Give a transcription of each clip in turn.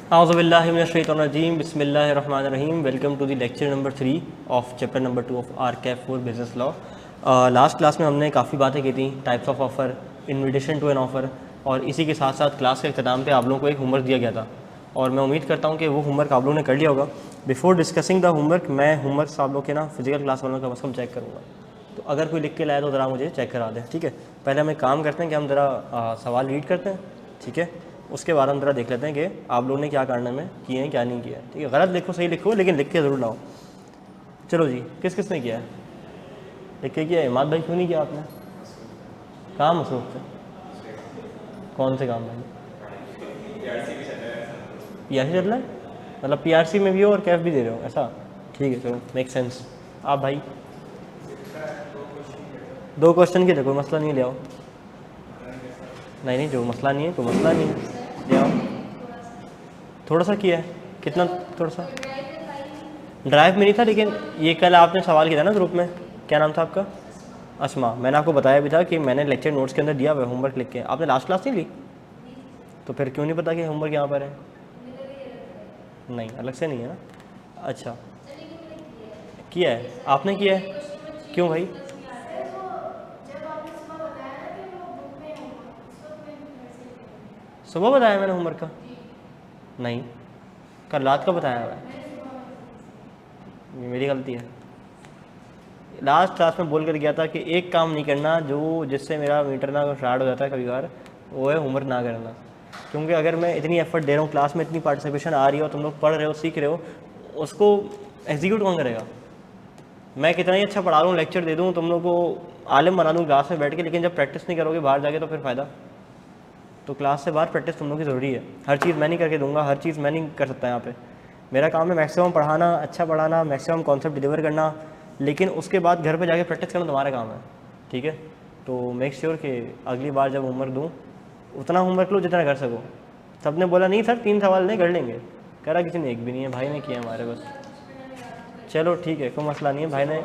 Auzubillahi minash-shaytanir-rajeem. Bismillahir-rahmanir-rahim. Welcome to the lecture number 3 of chapter number 2 of RCAF 4 Business Law. Last class में हमने काफ़ी बातें की थी, types of offer, invitation to an offer, और इसी के साथ साथ क्लास के अख्ताम पे आप लोगों को एक होमवर्क दिया गया था और मैं उम्मीद करता हूँ कि वो होमवर्क आप लोगों ने कर लिया होगा। बिफोर डिस्कसिंग द होमवर्क मैं होमवर्क आप लोग के ना फिजिकल क्लास वालों का कम चेक करूँगा, तो अगर कोई लिख के लाया तो ज़रा मुझे चेक करा दें, ठीक है। पहले हम एक काम करते हैं कि हम ज़रा सवाल रीड करते हैं, ठीक है। उसके बाद हम ज़रा देख लेते हैं कि आप लोगों ने क्या करने में किए हैं क्या नहीं किया है, ठीक है। गलत लिखो सही लिखो, लेकिन लिख के ज़रूर लाओ। चलो जी, किस किस ने किया है? लिख के किया है? इमाद भाई क्यों नहीं किया आपने? काम मसरूफ से कौन से काम भाई? पीआरसी चल रहा है, मतलब पीआरसी में भी हो और कैफ भी दे रहे हो, ऐसा? ठीक है, चलो मेक सेंस। आप भाई 2 क्वेश्चन के थे, कोई मसला नहीं, ले आओ। नहीं, जो मसला नहीं है, कोई मसला नहीं है, ले आओ। थोड़ा सा किया है, कितना? थोड़ा सा ड्राइव में नहीं था, लेकिन ये कल आपने सवाल किया था ना ग्रुप में, क्या नाम था आपका? अस्मा। मैंने आपको बताया भी था कि मैंने लेक्चर नोट्स के अंदर दिया हुआ है होमवर्क लिख के। आपने लास्ट क्लास नहीं ली तो फिर क्यों नहीं पता कि होमवर्क यहाँ पर है? नहीं, अलग से नहीं है ना? अच्छा, किया है आपने, किया है? क्यों भाई? सुबह बताया मैंने होमवर्क का? नहीं, कल रात का बताया हुआ है। ये मेरी गलती है। लास्ट क्लास में बोल कर गया था कि एक काम नहीं करना जो जिससे मेरा मीटर ना स्टार्ट हो जाता है कभी बार, वो है होमवर्क ना करना। क्योंकि अगर मैं इतनी एफर्ट दे रहा हूँ, क्लास में इतनी पार्टिसिपेशन आ रही हो, तुम लोग पढ़ रहे हो, सीख रहे हो, उसको एग्जीक्यूट कौन करेगा? मैं कितना ही अच्छा पढ़ा रहा हूँ, लेक्चर दे दूँ, तुम लोग को आलिम बना दूँ क्लास में बैठ के, लेकिन जब प्रैक्टिस नहीं करोगे बाहर जाके तो फिर फ़ायदा। तो क्लास से बाहर प्रैक्टिस तुम लोग की ज़रूरी है। हर चीज़ मैं नहीं करके दूंगा, हर चीज़ मैं नहीं कर सकता यहाँ पे। मेरा काम है मैक्सिमम पढ़ाना, अच्छा पढ़ाना, मैक्सिमम कॉन्सेप्ट डिलीवर करना, लेकिन उसके बाद घर पे जाके प्रैक्टिस करना तुम्हारा काम है, ठीक है। तो मेक श्योर कि अगली बार जब होमवर्क दूँ उतना होमवर्क लो जितना कर सको। सबने बोला नहीं सर 3 सवाल नहीं कर लेंगे, कह रहा किसी ने एक भी नहीं है, भाई ने किया हमारे बस। चलो ठीक है, कोई मसला नहीं है, भाई ने।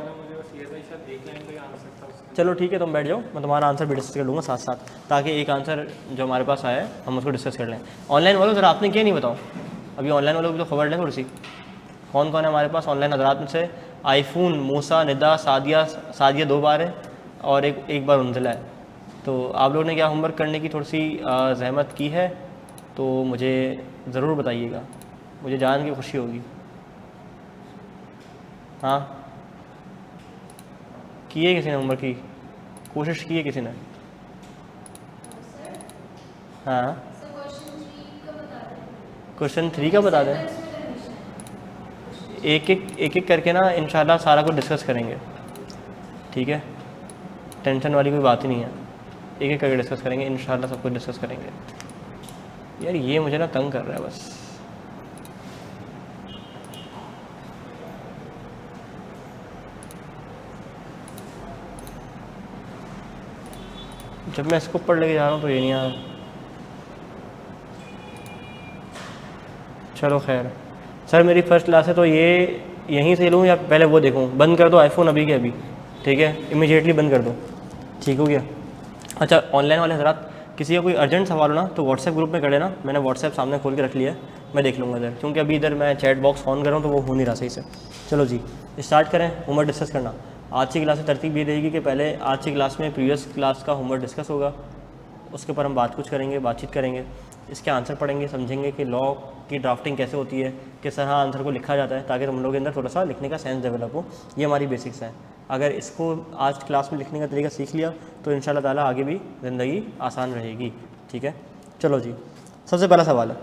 चलो ठीक है, तुम बैठ जाओ, मैं तुम्हारा आंसर भी डिस्कस कर लूँगा साथ साथ, ताकि एक आंसर जो हमारे पास आया है हम उसको डिस्कस कर लें। ऑनलाइन वालों ज़रा आपने क्या नहीं बताओ, अभी ऑनलाइन वालों की तो खबर लें थोड़ी सी। कौन कौन है हमारे पास ऑनलाइन हजरात में से? आईफोन, मूसा, निदा, सादिया 2 बार है और एक बार उनजिला है। तो आप लोगों ने क्या होमवर्क करने की थोड़ी सी जहमत की है तो मुझे ज़रूर बताइएगा, मुझे जान की खुशी होगी। हाँ, की है किसी ने होमवर्क की? कोशिश की है किसी ने? हाँ, क्वेश्चन 3 का बता दें। एक एक करके ना इंशाल्लाह सारा कुछ डिस्कस करेंगे, ठीक है। टेंशन वाली कोई बात ही नहीं है, एक एक करके डिस्कस करेंगे इंशाल्लाह, सब कुछ डिस्कस करेंगे। यार ये मुझे ना तंग कर रहा है बस। जब मैं इसको पढ़ लेके जा रहा हूँ तो ये नहीं आ रहा। चलो खैर, सर मेरी फ़र्स्ट क्लास है तो ये यहीं से लूँ या पहले वो देखूँ? बंद कर दो आईफोन अभी के अभी, ठीक है, इमीडिएटली बंद कर दो, ठीक हो गया। अच्छा, ऑनलाइन वाले हजरात किसी का कोई अर्जेंट सवाल हो ना तो व्हाट्सएप ग्रुप में कर लेना, मैंने व्हाट्सएप सामने खोल के रख लिया है, मैं देख लूँगा इधर, क्योंकि अभी इधर मैं चैट बॉक्स ऑन कर रहा हूँ तो वो हो नहीं रहा सही से। चलो जी स्टार्ट करें होमवर्क डिस्कस करना। आज की क्लास में तरतीब ये रहेगी कि पहले आज की क्लास में प्रीवियस क्लास का होमवर्क डिस्कस होगा, उसके ऊपर हम बातचीत करेंगे, इसके आंसर पढ़ेंगे, समझेंगे कि लॉ की ड्राफ्टिंग कैसे होती है, किस तरह आंसर को लिखा जाता है, ताकि तुम लोगों के अंदर थोड़ा सा लिखने का सेंस डेवलप हो। ये हमारी बेसिक्स हैं। अगर इसको आज क्लास में लिखने का तरीका सीख लिया तो इंशाल्लाह ताला आगे भी ज़िंदगी आसान रहेगी, ठीक है। चलो जी, सबसे पहला सवाल है,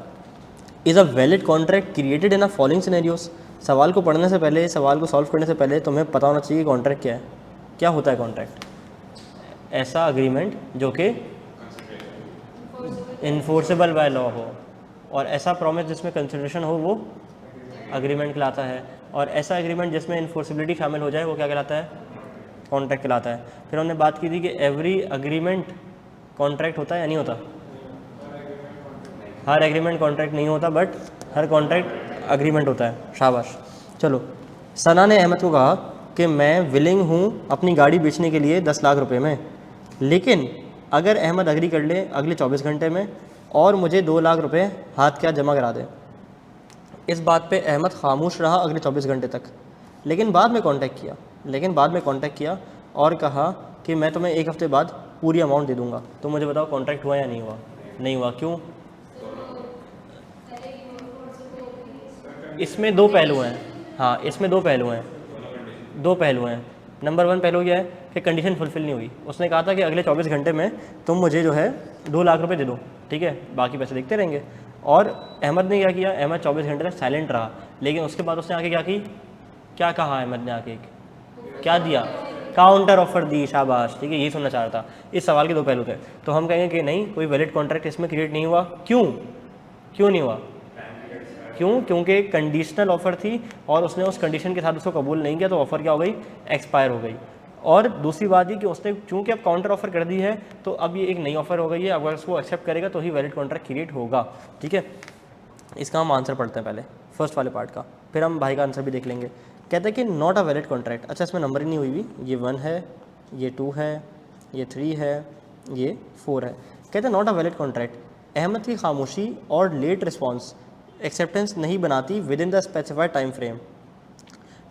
is a valid contract created in a following scenarios. सवाल को पढ़ने से पहले, सवाल को सॉल्व करने से पहले तुम्हें पता होना चाहिए कि कॉन्ट्रैक्ट क्या है। क्या होता है कॉन्ट्रैक्ट? ऐसा अग्रीमेंट जो कि इन्फोर्सेबल बाय लॉ हो, और ऐसा प्रॉमिस जिसमें कंसिडरेशन हो वो अग्रीमेंट कहलाता है, और ऐसा एग्रीमेंट जिसमें इन्फोर्सिबिलिटी शामिल हो जाए वो क्या कहलाता है? कॉन्ट्रैक्ट कहलाता है। फिर हमने बात की थी कि एवरी अग्रीमेंट कॉन्ट्रैक्ट होता है या नहीं होता? हर एग्रीमेंट कॉन्ट्रैक्ट नहीं होता, बट हर कॉन्ट्रैक्ट अग्रीमेंट होता है। शाबाश। चलो, सना ने अहमद को कहा कि मैं विलिंग हूँ अपनी गाड़ी बेचने के लिए 10 लाख रुपए में, लेकिन अगर अहमद अग्री कर ले अगले 24 घंटे में और मुझे 2 लाख रुपए हाथ क्या जमा करा दे, इस बात पे अहमद खामोश रहा अगले 24 घंटे तक, लेकिन बाद में कांटेक्ट किया और कहा कि मैं तुम्हें एक हफ्ते बाद पूरी अमाउंट दे दूंगा। तो मुझे बताओ कॉन्ट्रैक्ट हुआ या नहीं हुआ? नहीं हुआ। क्यों? इसमें दो पहलू हैं। हाँ, इसमें दो पहलू हैं। नंबर 1 पहलू यह है कि कंडीशन फुलफिल नहीं हुई। उसने कहा था कि अगले 24 घंटे में तुम मुझे जो है 2 लाख रुपए दे दो, ठीक है, बाकी पैसे देखते रहेंगे। और अहमद ने क्या किया? अहमद 24 घंटे तक साइलेंट रहा, लेकिन उसके बाद उसने आके क्या कहा अहमद ने आके? क्या दिया? काउंटर ऑफर दी। शाबाश, ठीक है, यही सुनना चाह रहा था। इस सवाल के दो पहलू थे। तो हम कहेंगे कि नहीं, कोई वैलिड कॉन्ट्रैक्ट इसमें क्रिएट नहीं हुआ। क्यों नहीं हुआ? क्योंकि कंडीशनल ऑफर थी और उसने उस कंडीशन के साथ उसको कबूल नहीं किया, तो ऑफर क्या हो गई? एक्सपायर हो गई। और दूसरी बात ये कि उसने चूंकि अब काउंटर ऑफर कर दी है, तो अब ये एक नई ऑफर हो गई है। अगर उसको एक्सेप्ट करेगा तो ही वैलिड कॉन्ट्रैक्ट क्रिएट होगा, ठीक है। इसका हम आंसर पढ़ते हैं पहले, फर्स्ट वाले पार्ट का, फिर हम भाई का आंसर भी देख लेंगे। कहते हैं कि नॉट अ वैलिड कॉन्ट्रैक्ट। अच्छा, इसमें नंबर ही नहीं हुई भी, ये 1 है, ये 2 है, ये 3 है, ये 4 है। कहते हैं not a valid contract. Ahmed की खामोशी और लेट रिस्पॉन्स एक्सेप्टेंस नहीं बनाती within the specified time frame.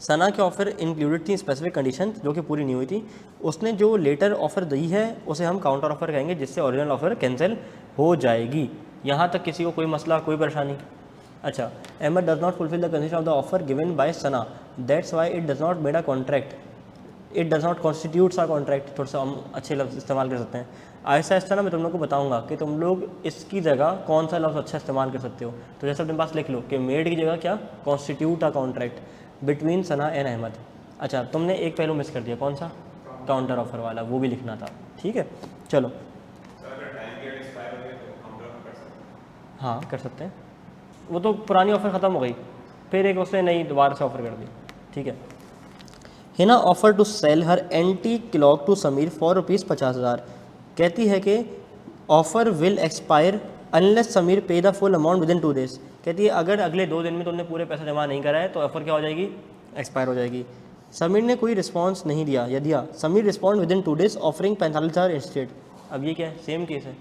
Sana के ऑफ़र इंक्लूडेड थी स्पेसिफिक कंडीशन जो कि पूरी नहीं हुई थी। उसने जो लेटर ऑफ़र दी है उसे हम काउंटर ऑफ़र कहेंगे, जिससे ओरिजिनल ऑफ़र कैंसिल हो जाएगी। यहाँ तक किसी को कोई मसला, कोई परेशानी? अच्छा, Ahmed does not fulfil the condition of the offer given by Sana, that's why it does not made a contract, it does not constitutes a contract. थोड़ा सा हम अच्छे लफ्ज़ इस्तेमाल कर सकते हैं। आहिस्ता आहिस्ता ना मैं तुम लोग को बताऊंगा कि तुम लोग इसकी जगह कौन सा लफ्ज़ अच्छा इस्तेमाल कर सकते हो। तो जैसे अपने पास लिख लो कि मेड की जगह क्या? Constitute a contract between Sana and Ahmed. अच्छा, तुमने एक पहलू मिस कर दिया, कौन सा? काउंटर ऑफर वाला, वो भी लिखना था, ठीक है। चलो, हाँ कर सकते हैं, वो तो पुरानी ऑफ़र ख़त्म हो गई, फिर एक उसने नई दोबारा से ऑफ़र कर दी, ठीक है। Hina offer to sell her antique clock to Sameer for ₹50,000। कहती है कि offer will expire unless Sameer pay the full amount within 2 days. कहती है अगर अगले 2 दिन में तुमने पूरे पैसे जमा नहीं करा है तो ऑफर क्या हो जाएगी? एक्सपायर हो जाएगी। समीर ने कोई रिस्पॉन्स नहीं दिया या दिया? Sameer respond within 2 days offering 45,000 instead. अब ये क्या है? सेम केस है,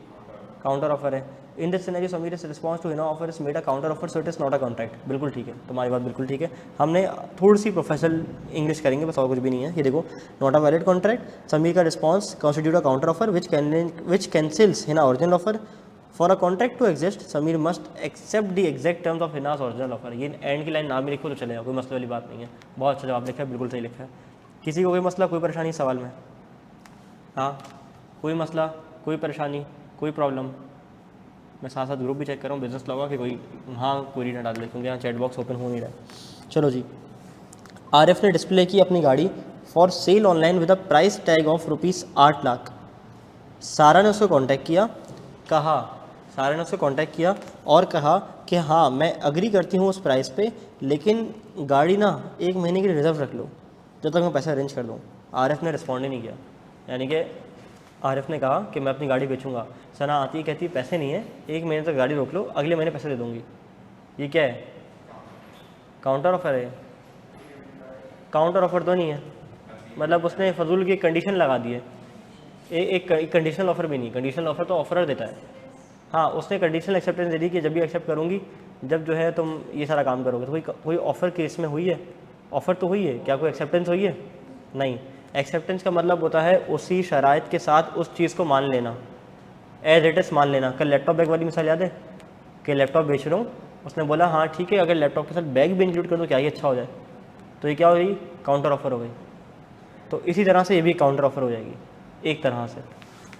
काउंटर ऑफर है। In this scenario Sameer is response to Hina offer is made a counter offer, so it is not a contract. बिल्कुल ठीक है, तुम्हारी बात बिल्कुल ठीक है। हमने थोड़ी सी प्रोफेशनल इंग्लिश करेंगे, बस और कुछ भी नहीं है। ये देखो, not a valid contract, Sameer का response constitute a counter offer which cancels Hina original offer. For a contract to exist Sameer must accept the exact terms of Hina's original offer. ये एंड की लाइन ना भी लिखो तो चलेगा, कोई मसले वाली बात नहीं है। बहुत अच्छा जवाब लिखा है, बिल्कुल सही लिखा है। किसी को कोई मसला, कोई परेशानी सवाल में? हाँ, कोई मसला, कोई परेशानी, कोई प्रॉब्लम? मैं साथ साथ ग्रुप भी चेक कर रहा हूँ बिजनेस लॉग का कि कोई हाँ क्वेरी ना डाल दे, क्योंकि यहाँ चैट बॉक्स ओपन हो नहीं रहा है। चलो जी, आरिफ ने डिस्प्ले की अपनी गाड़ी for sale online with a price tag of ₹8 lakh. सारा ने उसको कांटेक्ट किया, और कहा कि हाँ मैं अग्री करती हूँ उस प्राइस पे, लेकिन गाड़ी ना 1 महीने के लिए रिजर्व रख लो जब तक मैं पैसा अरेंज कर दूँ। आरिफ ने रिस्पॉन्ड ही नहीं किया, यानी कि आरिफ ने कहा कि मैं अपनी गाड़ी बेचूंगा। सना आती है, कहती पैसे नहीं है, 1 महीने तक गाड़ी रोक लो, अगले महीने पैसे दे दूंगी। ये क्या है? काउंटर ऑफर है। काउंटर ऑफर तो नहीं है, मतलब उसने फजूल की कंडीशन लगा दी है। एक कंडीशनल ऑफर भी नहीं, कंडीशनल ऑफर तो ऑफर देता है। हाँ, उसने कंडीशनल एक्सेप्टेंस दे दी कि जब भी एक्सेप्ट करूँगी, जब जो है तुम ये सारा काम करोगे। तो कोई ऑफ़र केस में हुई है? ऑफ़र तो हुई है, क्या कोई एक्सेप्टेंस हुई है? नहीं। एक्सेप्टेंस का मतलब होता है उसी शराइत के साथ उस चीज़ को मान लेना, एज इट इज़ मान लेना। कल लैपटॉप बैग वाली मिसाल याद है कि लैपटॉप बेच रहा हूँ, उसने बोला हाँ ठीक है, अगर लैपटॉप के साथ बैग भी इंक्लूड कर दो क्या ही अच्छा हो जाए। तो ये क्या हो गई? काउंटर ऑफर हो गई। तो इसी तरह से ये भी काउंटर ऑफर हो जाएगी एक तरह से।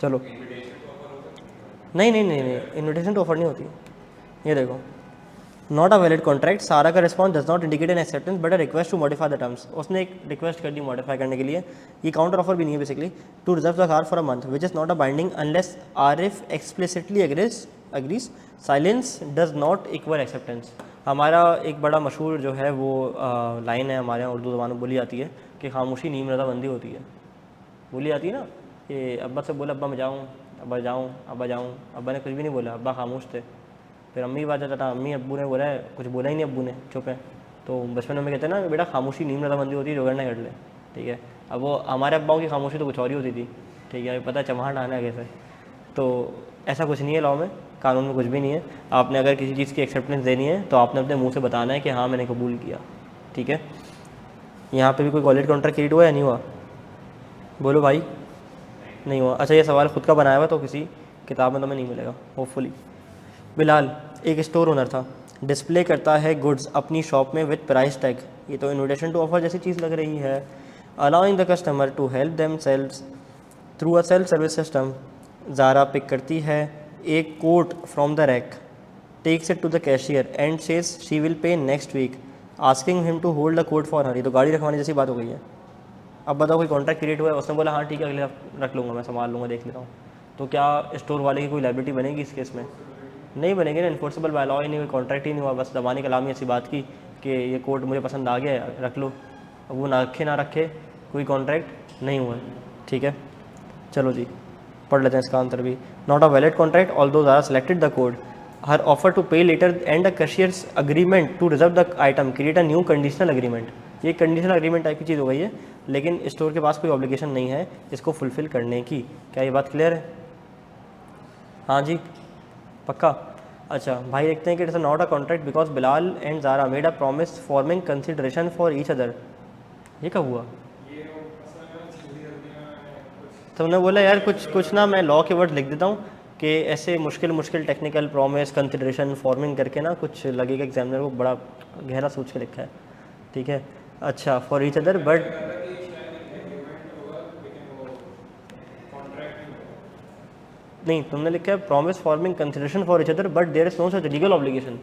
चलो, नहीं, इन्विटेशन तो ऑफर नहीं होती। ये देखो, not a valid contract, Sara का response does not indicate an acceptance but a request to modify the terms. उसने एक रिक्वेस्ट कर दी मॉडिफाई करने के लिए। ये काउंटर ऑफर भी नहीं है basically. To reserve the car for a month which is not a binding unless Arif explicitly agrees, silence does not equal acceptance. हमारा एक बड़ा मशहूर जो है वो लाइन है, हमारे यहाँ उर्दू ज़बान में बोली जाती है कि खामोशी नीम रज़ाबंदी होती है। बोली जाती है ना कि अब्बा से बोला अब्बा मैं जाऊँ, अब्बा जाऊँ, अब्बा जाऊँ, अब्बा ने कुछ भी नहीं बोला, अब्बा खामोश थे। फिर अम्मी की बात आता था, अम्मी अब्बू ने बोला है, कुछ बोला ही नहीं अब्बू ने, चुप है। तो बचपन में कहते हैं ना बेटा खामोशी नीम रज़ामंदी होती है, जो करना कर ले, ठीक है। अब वो हमारे अब्बाओं की खामोशी तो कुछ और ही होती थी, ठीक है, पता है चमाहट आने आगे से। तो ऐसा कुछ नहीं है लॉ में, कानून में कुछ भी नहीं है। आपने अगर किसी चीज़ की एक्सेप्टेंस देनी है तो आपने अपने मुंह से बताना है कि हाँ मैंने कबूल किया, ठीक है। यहाँ पे भी कोई वॉलिड कॉन्ट्रैक्ट क्रिएट हुआ या नहीं हुआ, बोलो भाई। नहीं हुआ। अच्छा, ये सवाल खुद का बनाया हुआ तो किसी किताब में तो नहीं मिलेगा होपफुली। बिलाल एक स्टोर ओनर था, डिस्प्ले करता है गुड्स अपनी शॉप में विद प्राइस टैग। ये तो इन्विटेशन टू ऑफर जैसी चीज़ लग रही है। Allowing the customer to help themselves through a self service system. Zara pick करती है एक coat from the rack, takes it to the cashier and says she will pay next week, asking him to hold the coat for her. ये तो गाड़ी रखवाने जैसी बात हो गई है। अब बताओ कोई कॉन्ट्रैक्ट क्रिएट हुआ है, उसने बोला हाँ ठीक है अगले हफ्ते रख लूँगा, मैं संभाल लूँगा, देख लेता हूँ, तो क्या स्टोर वाले की कोई लायबिलिटी बनेगी इस केस में? नहीं बनेगी ना, इन्फोर्सेबल बाय लॉ ही नहीं, कोई कॉन्ट्रैक्ट ही नहीं हुआ, बस ज़बानी कलामी ऐसी बात की कि ये कोट मुझे पसंद आ गया है रख लो। अब वो ना रखे ना रखे, कोई कॉन्ट्रैक्ट नहीं हुआ, ठीक है। चलो जी पढ़ लेते हैं इसका आंसर भी। Not a valid contract although Zara selected the code, her offer to pay later and a cashier's agreement to reserve the item create a new conditional agreement. ये कंडीशनल अग्रीमेंट टाइप की चीज़ हो गई है, लेकिन स्टोर के पास कोई ऑब्लिगेशन नहीं है इसको फुलफ़िल करने की। क्या ये बात क्लियर है? हाँ जी पक्का। अच्छा भाई देखते हैं कि it's not a contract because Bilal and Zara made a promise forming consideration for each other. ये कब हुआ? तुमने बोला यार कुछ ना, मैं लॉ के वर्ड लिख देता हूँ कि ऐसे मुश्किल टेक्निकल प्रॉमिस कंसिडरेशन फॉर्मिंग करके ना कुछ लगेगा एग्जामिनर को, बड़ा गहरा सोच के लिखा है, ठीक है। अच्छा फॉर ईच अदर बट नहीं, तुमने लिखा है promise forming consideration for each other but there is no such legal obligation.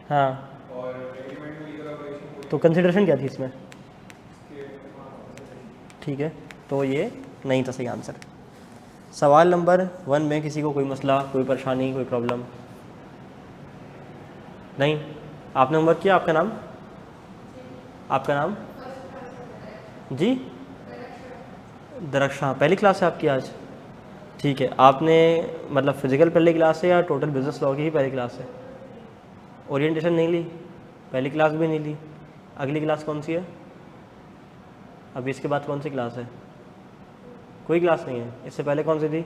हाँ तो कंसिडरेशन क्या थी इसमें? ठीक है, तो ये नहीं था सही आंसर। सवाल नंबर 1 में किसी को कोई मसला, कोई परेशानी, कोई प्रॉब्लम? नहीं। आपने होमवर्क किया? आपका नाम? आपका नाम? जी दरक्षा, पहली क्लास है आपकी आज? ठीक है, आपने मतलब फिज़िकल पहली क्लास है या टोटल बिजनेस लॉ की ही पहली क्लास है? ओरिएंटेशन नहीं ली, पहली क्लास भी नहीं ली, अगली क्लास कौन सी है? अभी इसके बाद कौन सी क्लास है? कोई क्लास नहीं है। इससे पहले कौन सी थी?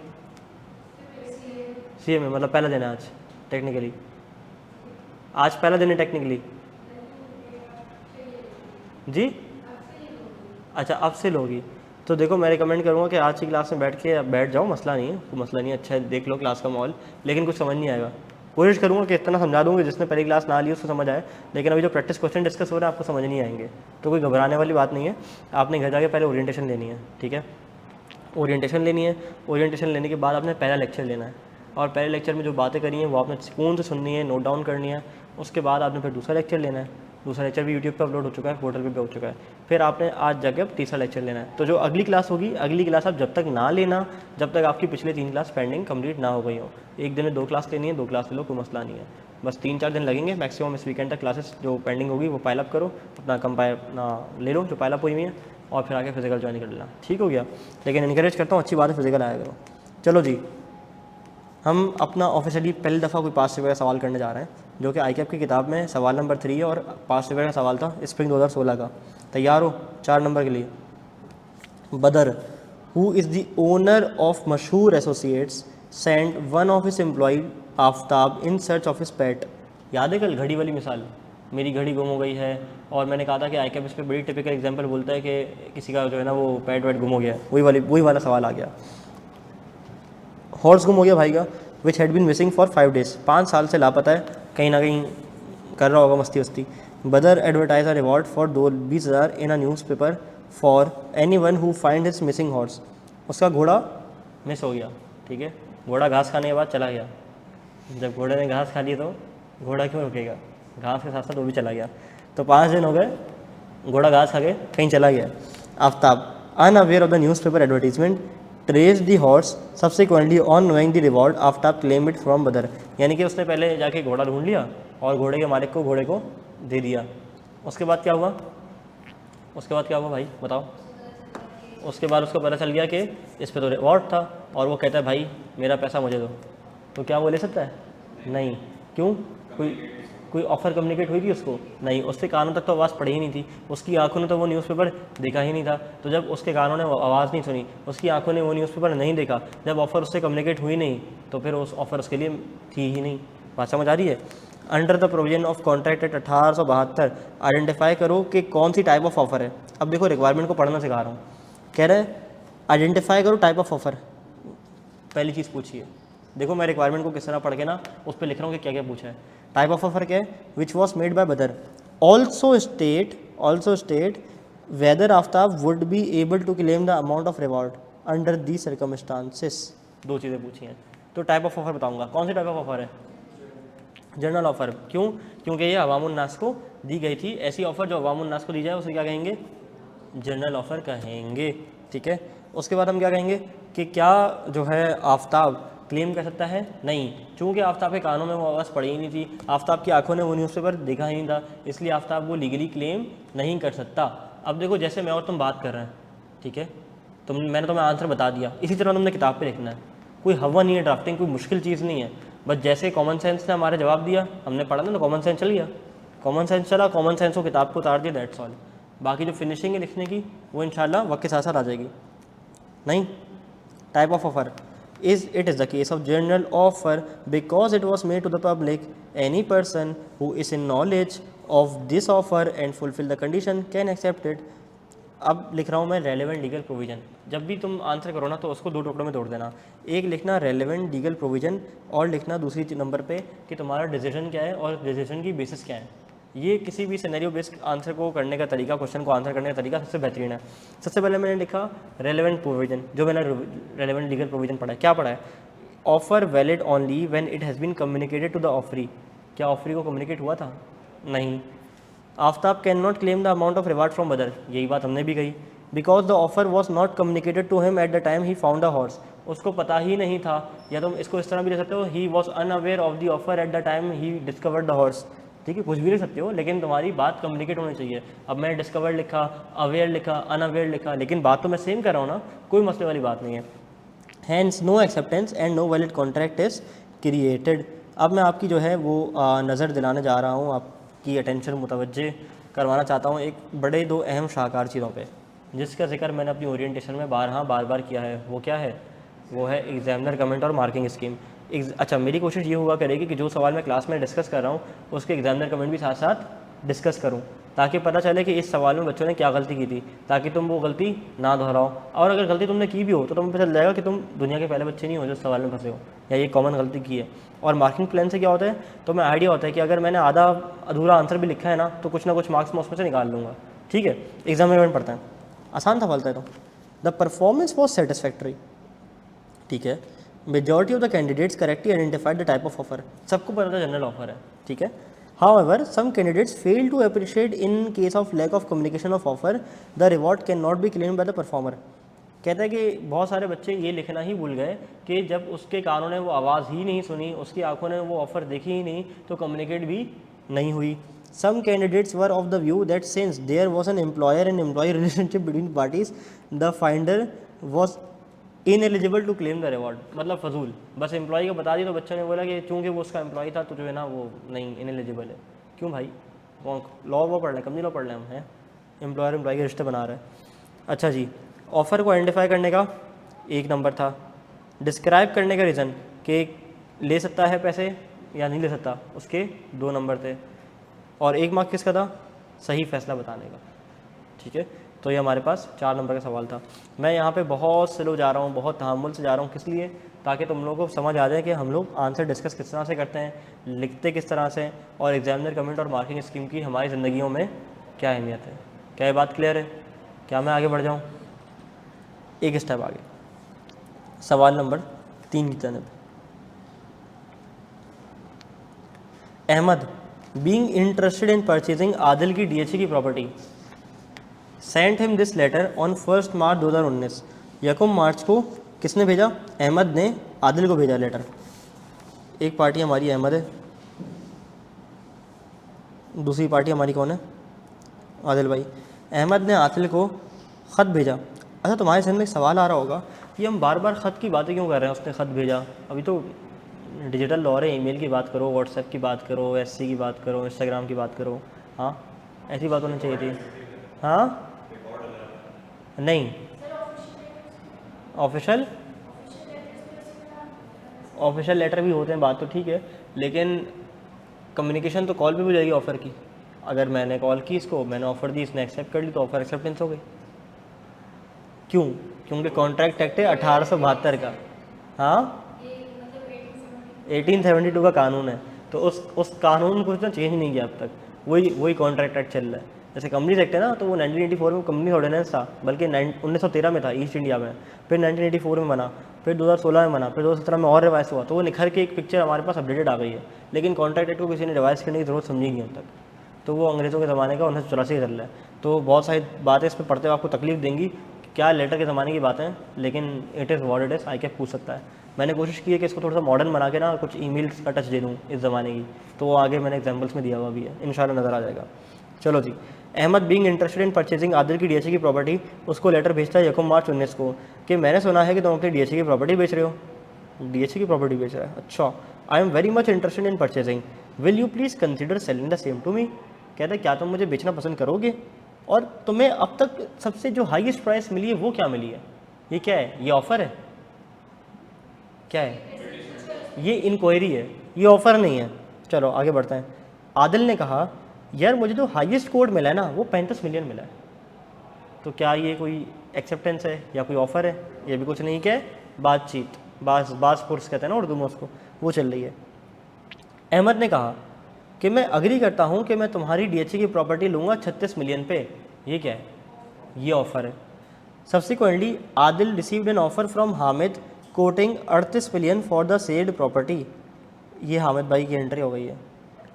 सीए में, मतलब पहला दिन है आज टेक्निकली। आज पहला दिन है टेक्निकली जी। अच्छा अब से लोगी, तो देखो मैं रिकमेंड करूँगा कि आज की क्लास में बैठ जाओ, मसला नहीं है, कोई मसला नहीं है, अच्छा है, देख लो क्लास का माहौल, लेकिन कुछ समझ नहीं आएगा। कोशिश करूँगा कि इतना समझा दूँगा जिसने पहली क्लास ना ली उसको समझ आए, लेकिन अभी जो प्रैक्टिस क्वेश्चन डिस्कस हो रहे हैं आपको समझ नहीं आएंगे, तो कोई घबराने वाली बात नहीं है। आपने घर जाके पहले ओरिएंटेशन लेनी है, ठीक है, ओरिएंटेशन लेनी है। ओरिएंटेशन लेने के बाद आपने पहला लेक्चर लेना है, और पहले लेक्चर में जो बातें करी हैं वो आपने सुकून से सुननी है, नोट डाउन करनी है। उसके बाद आपने फिर दूसरा लेक्चर लेना है, दूसरा लेक्चर भी यूट्यूब पे अपलोड हो चुका है, पोर्टल पे भी हो चुका है। फिर आपने आज जाके अब तीसरा लेक्चर लेना है। तो जो अगली क्लास होगी, अगली क्लास आप जब तक ना लेना जब तक आपकी पिछले 3 क्लास पेंडिंग कंप्लीट ना हो गई हो। एक दिन में 2 क्लास लेनी है, 2 क्लास ले लो, कोई मसला नहीं है, बस 3-4 दिन लगेंगे मैक्सिमम। इस वीकेंड तक क्लासेस जो पेंडिंग होगी वो पाइल अप करो, अपना अपना ले लो जो पाइल अप हुई हुई है, और फिर आगे फिजिकल ज्वाइन कर लेना, ठीक हो गया। लेकिन इनकरेज करता हूँ, अच्छी बात है फिजिकल आया करो। चलो जी, हम अपना ऑफिशियली पहली दफ़ा कोई पास्ट पेपर का सवाल करने जा रहे हैं, जो कि ICAP की किताब में सवाल नंबर 3 है, और पास्ट पेपर का सवाल था स्प्रिंग 2016 का। तैयार हो 4 नंबर के लिए? Badar, who is the owner of Mashhoor associates, send one of his employ Aftab in search of his pet. याद है कल घड़ी वाली मिसाल, मेरी घड़ी गुम हो गई है, और मैंने कहा था कि ICAP इस पर बड़ी टिपिकल एग्जाम्पल बोलता है कि किसी का जो है ना वो पेट वेट गुम हो गया, वही वाला सवाल आ गया। हॉर्स गुम हो गया भाई का, which had been missing for 5 days, 5 साल से लापता है, कहीं ना कहीं कर रहा होगा मस्ती वस्ती। बदर advertise a reward for 20,000 in a news paper for any one who find his missing horse. उसका घोड़ा मिस हो गया, ठीक है, घोड़ा घास खाने के बाद चला गया। जब घोड़े ने घास खा ली तो घोड़ा क्यों रुकेगा, घास के साथ साथ वो भी चला गया। तो 5 दिन हो गए, घोड़ा घास खा के कहीं चला गया। Aftab, unaware of the news paper advertisement, trace the horse subsequently on knowing the reward Aftab claim it from बदर। यानी कि उसने पहले जाके घोड़ा ढूंढ लिया और घोड़े के मालिक को घोड़े को दे दिया। उसके बाद क्या हुआ? उसके बाद क्या हुआ भाई बताओ? उसके बाद उसको पता चल गया कि इस पर तो रिवॉर्ड था, और वो कहता है भाई मेरा पैसा मुझे दो, तो क्या वो ले सकता है? नहीं। क्यों? कोई कोई ऑफ़र कम्युनिकेट हुई थी उसको? नहीं, उसके कानों तक तो आवाज़ पड़ी ही नहीं थी, उसकी आंखों ने तो वो न्यूज़पेपर देखा ही नहीं था। तो जब उसके कानों ने वो आवाज़ नहीं सुनी, उसकी आंखों ने वो न्यूज़पेपर नहीं देखा, जब ऑफ़र उससे कम्युनिकेट हुई नहीं, तो फिर उस ऑफ़र उसके लिए थी ही नहीं। बात समझ आ रही है? Under the provision of contract at 1872 identify करो कि कौन सी टाइप ऑफ ऑफ़र है। अब देखो रिक्वायरमेंट को पढ़ना सिखा रहा हूँ। कह रहा है आइडेंटिफाई करो टाइप ऑफ ऑफ़र। पहली चीज़ पूछिए, देखो मैं रिक्वायरमेंट को किस तरह पढ़ के ना उस पर लिख रहा हूँ कि क्या क्या पूछा है। टाइप ऑफ ऑफर क्या है? Which was made by Badar also state whether Aftab would be able to claim the amount of reward under the circumstances. दो चीज़ें पूछी हैं, तो टाइप ऑफ ऑफर बताऊंगा। कौन सी टाइप ऑफ ऑफर है? General offer. क्यों? क्योंकि ये अवामुन नास को दी गई थी। ऐसी ऑफर जो अवामुन नास को दी जाए उसे क्या कहेंगे? जनरल ऑफर कहेंगे। ठीक है, उसके बाद हम क्या कहेंगे कि क्या जो है आफ्ताब क्लेम कर सकता है? नहीं, चूँकि आफ्ताब के कानों में वो आवाज़ पड़ी ही नहीं थी, आफ्ताब की आंखों ने वो न्यूज़पेपर देखा ही नहीं था, इसलिए आफ्ताब वो लीगली क्लेम नहीं कर सकता। अब देखो जैसे मैं और तुम बात कर रहे हैं, ठीक है, मैंने तुम्हें आंसर बता दिया, इसी तरह तुमने किताब पे लिखना है। कोई हवा नहीं है ड्राफ्टिंग, कोई मुश्किल चीज़ नहीं है। बस जैसे कॉमन सेंस ने हमारे जवाब दिया, हमने पढ़ा ना, तो कॉमन सेंस चल गया, कॉमन सेंस चला, कॉमन सेंस को किताब को उतार दिया, दैट्स ऑल। बाकी जो फिनिशिंग है लिखने की वो इंशाल्लाह वक्त के साथ साथ आ जाएगी। नहीं, type of offer is it is the case of general offer because it was made to the public. Any person who is in knowledge of this offer and fulfill the condition can accept it. अब लिख रहा हूँ मैं relevant legal provision. जब भी तुम answer करो ना तो उसको दो टुकड़ों में तोड़ देना। एक लिखना रेलेवेंट लीगल प्रोविजन और लिखना दूसरी नंबर पे कि तुम्हारा डिसीजन क्या है और डिसीजन की बेसिस क्या है। ये किसी भी सिनेरियो बेस्ड आंसर को करने का तरीका, क्वेश्चन को आंसर करने का तरीका सबसे बेहतरीन है। सबसे पहले मैंने लिखा रेलेवेंट प्रोविजन। जो मैंने रेलेवेंट लीगल प्रोविजन पढ़ा है, क्या पढ़ा है? Offer valid only when it has been communicated to the offeree. क्या ऑफरी को कम्युनिकेट हुआ था? नहीं। Aftab can not claim the amount of reward from other, यही बात हमने भी कही। Because the offer was not communicated to him at the time he found a horse, उसको पता ही नहीं था। या तुम इसको इस तरह भी ले सकते हो, he was unaware of the offer eight the time he discovered the horse. ठीक है, कुछ भी लिख सकते हो, लेकिन तुम्हारी बात कम्युनिकेट होनी चाहिए। अब मैंने डिस्कवर्ड लिखा, अवेयर लिखा, अनअवेयर लिखा, लेकिन बात तो मैं सेम कर रहा हूँ ना, कोई मसले वाली बात नहीं है। Hence no acceptance and no valid contract is created. अब मैं आपकी जो है वो नज़र दिलाने जा रहा हूँ, आपकी अटेंशन मुतवज्जे करवाना चाहता हूँ एक बड़े दो अहम शाहकार चीज़ों पे, जिसका जिक्र मैंने अपनी ओरिएंटेशन में बार बार किया है। वो क्या है? वो है एग्जामिनर कमेंट और मार्किंग स्कीम। अच्छा, मेरी कोशिश ये हुआ करेगी कि जो सवाल मैं क्लास में डिस्कस कर रहा हूँ उसके एग्जामिनर कमेंट भी साथ साथ डिस्कस करूँ, ताकि पता चले कि इस सवाल में बच्चों ने क्या गलती की थी, ताकि तुम वो गलती ना दोहराओ। और अगर गलती तुमने की भी हो तो तुम्हें पता चल जाएगा कि तुम दुनिया के पहले बच्चे नहीं हो जो सवाल में फंसे हो, या ये कॉमन गलती की है। और मार्किंग प्लान से क्या होता है, तो मैं आइडिया होता है कि अगर मैंने आधा अधूरा आंसर भी लिखा है ना, तो कुछ ना कुछ मार्क्स मैं उसमें से निकाल लूँगा। ठीक है, एग्जामिनर पढ़ता है, आसान था फलता है। तो द परफॉर्मेंस वॉज सेटिस्फैक्ट्री। ठीक है, majority of the candidates correctly identified the type of offer. सबको पता था जनरल ऑफर है। ठीक है, however some candidates fail to appreciate in case of lack of communication of offer the reward cannot be claimed by the performer। कहता है कि बहुत सारे बच्चे ये लिखना ही भूल गए कि जब उसके कानों ने वो आवाज़ ही नहीं सुनी, उसकी आंखों ने वो ऑफ़र देखी ही नहीं, तो कम्युनिकेट भी नहीं हुई। Some candidates were of the view that since there was an employer and employee relationship between parties, the finder was ineligible to claim the reward. मतलब फजूल, बस एम्प्लॉई को बता दी तो बच्चा ने बोला कि चूँकि वो उसका एम्प्लॉई था तो जो है ना वो नहीं, इनएलिजिबल है। क्यों भाई? लॉ वो पढ़ रहे हैं, कम नहीं लॉ पढ़ रहे हम हैं, एम्प्लॉयर एम्प्लॉई के रिश्ते बना रहे हैं। अच्छा जी, ऑफ़र को आइडेंटिफाई करने का एक नंबर था, डिस्क्राइब करने का रीज़न कि ले सकता है पैसे या नहीं ले सकता, उसके 2 नंबर थे, और 1 मार्क किसका था? सही फैसला बताने का। ठीक है, तो ये हमारे पास 4 नंबर का सवाल था। मैं यहाँ पे बहुत स्लो जा रहा हूँ, बहुत तहम्मुल से जा रहा हूँ, किस लिए? ताकि तुम लोगों को समझ आ जाए कि हम लोग आंसर डिस्कस किस तरह से करते हैं, लिखते किस तरह से, और एग्जामिनर कमेंट और मार्किंग स्कीम की हमारी ज़िंदगियों में क्या अहमियत है। क्या ये बात क्लियर है? क्या मैं आगे बढ़ जाऊँ? एक स्टेप आगे, सवाल नंबर 3 की तरफ। Ahmed being interested in purchasing Adil की DHA की property sent him this letter on 1 March 2019। 1 मार्च को किसने भेजा? अहमद ने आदिल को भेजा लेटर। एक पार्टी हमारी अहमद है, दूसरी पार्टी हमारी कौन है? आदिल भाई। अहमद ने आदिल को ख़त भेजा। अच्छा, तुम्हारे जहन में एक सवाल आ रहा होगा कि हम बार बार ख़त की बातें क्यों कर रहे हैं? उसने ख़त भेजा, अभी तो डिजिटल लॉ है, ईमेल की बात करो, व्हाट्सएप की बात करो, एससी की बात करो, इंस्टाग्राम की बात करो। हाँ ऐसी बात होनी चाहिए थी। हाँ नहीं, ऑफिशियल ऑफिशियल लेटर भी होते हैं, बात तो ठीक है, लेकिन कम्युनिकेशन तो कॉल पे भी हो जाएगी ऑफ़र की। अगर मैंने कॉल की इसको, मैंने ऑफ़र दी, इसने एक्सेप्ट कर ली, तो ऑफ़र एक्सेप्टेंस हो गई। क्यों? क्योंकि कॉन्ट्रैक्ट एक्ट है 1872 का। हाँ 1872 का कानून है, तो उस कानून को उसने चेंज नहीं किया अब तक, वही कॉन्ट्रैक्ट एक्ट चल रहा है। जैसे कंपनीज एक्ट है ना, तो वो 1984 में कंपनी ऑर्डिनेंस था, बल्कि 1913 में था ईस्ट इंडिया में, फिर 1984 में बना, फिर 2016 में बना, फिर 2017 में और रिवाइज हुआ, तो वो निखर के एक पिक्चर हमारे पास अपडेटेड आ गई है। लेकिन कॉन्ट्रैक्ट एक्ट को किसी ने रिवाइज करने की जरूरत समझी नहीं अब तक, तो वो अंग्रेज़ों के ज़माने का 1984 का चल रहा है। तो बहुत सारी बातें इस पर पढ़ते हुए आपको तकलीफ देंगी, क्या लेटर के ज़माने की बातें हैं, लेकिन it is what it is, I cap पूछ सकता है। मैंने कोशिश की है कि इसको थोड़ा सा मॉडर्न बना के ना कुछ ईमेल्स का टच दे दूँ इस ज़माने की, तो वो आगे मैंने एग्जांपल्स में दिया हुआ भी है, इंशाल्लाह नज़र आ जाएगा। चलो जी, Ahmed being interested in purchasing Adil की डीएचए की प्रॉपर्टी, उसको लेटर भेजता है 1 मार्च 19 को कि मैंने सुना है कि तुम अपनी डीएचए की प्रॉपर्टी बेच रहे हो। डीएचए की प्रॉपर्टी बेच रहा है, अच्छा। I am very much interested in purchasing, will you please consider selling the same to me. कहता है क्या तुम मुझे बेचना पसंद करोगे, और तुम्हें अब तक सबसे जो हाईएस्ट प्राइस मिली है वो क्या मिली है, ये क्या है, ये ऑफ़र है, क्या है, ये इंक्वायरी है, ये ऑफ़र नहीं है। चलो आगे बढ़ते हैं। आदिल ने कहा यार मुझे जो हाईएस्ट कोड मिला है ना वो 35 मिलियन मिला है, तो क्या ये कोई एक्सेप्टेंस है या कोई ऑफ़र है, ये भी कुछ नहीं, क्या है, बातचीत, बास पुरस कहते हैं ना उर्दू में उसको, वो चल रही है। अहमद ने कहा कि मैं अग्री करता हूँ कि मैं तुम्हारी डीएचए की प्रॉपर्टी लूँगा 36 मिलियन पे, ये क्या है, ये ऑफ़र है। Subsequently Adil received an offer from Hamid coating 38 million for the sailed property, ये हामिद भाई की एंट्री हो गई है।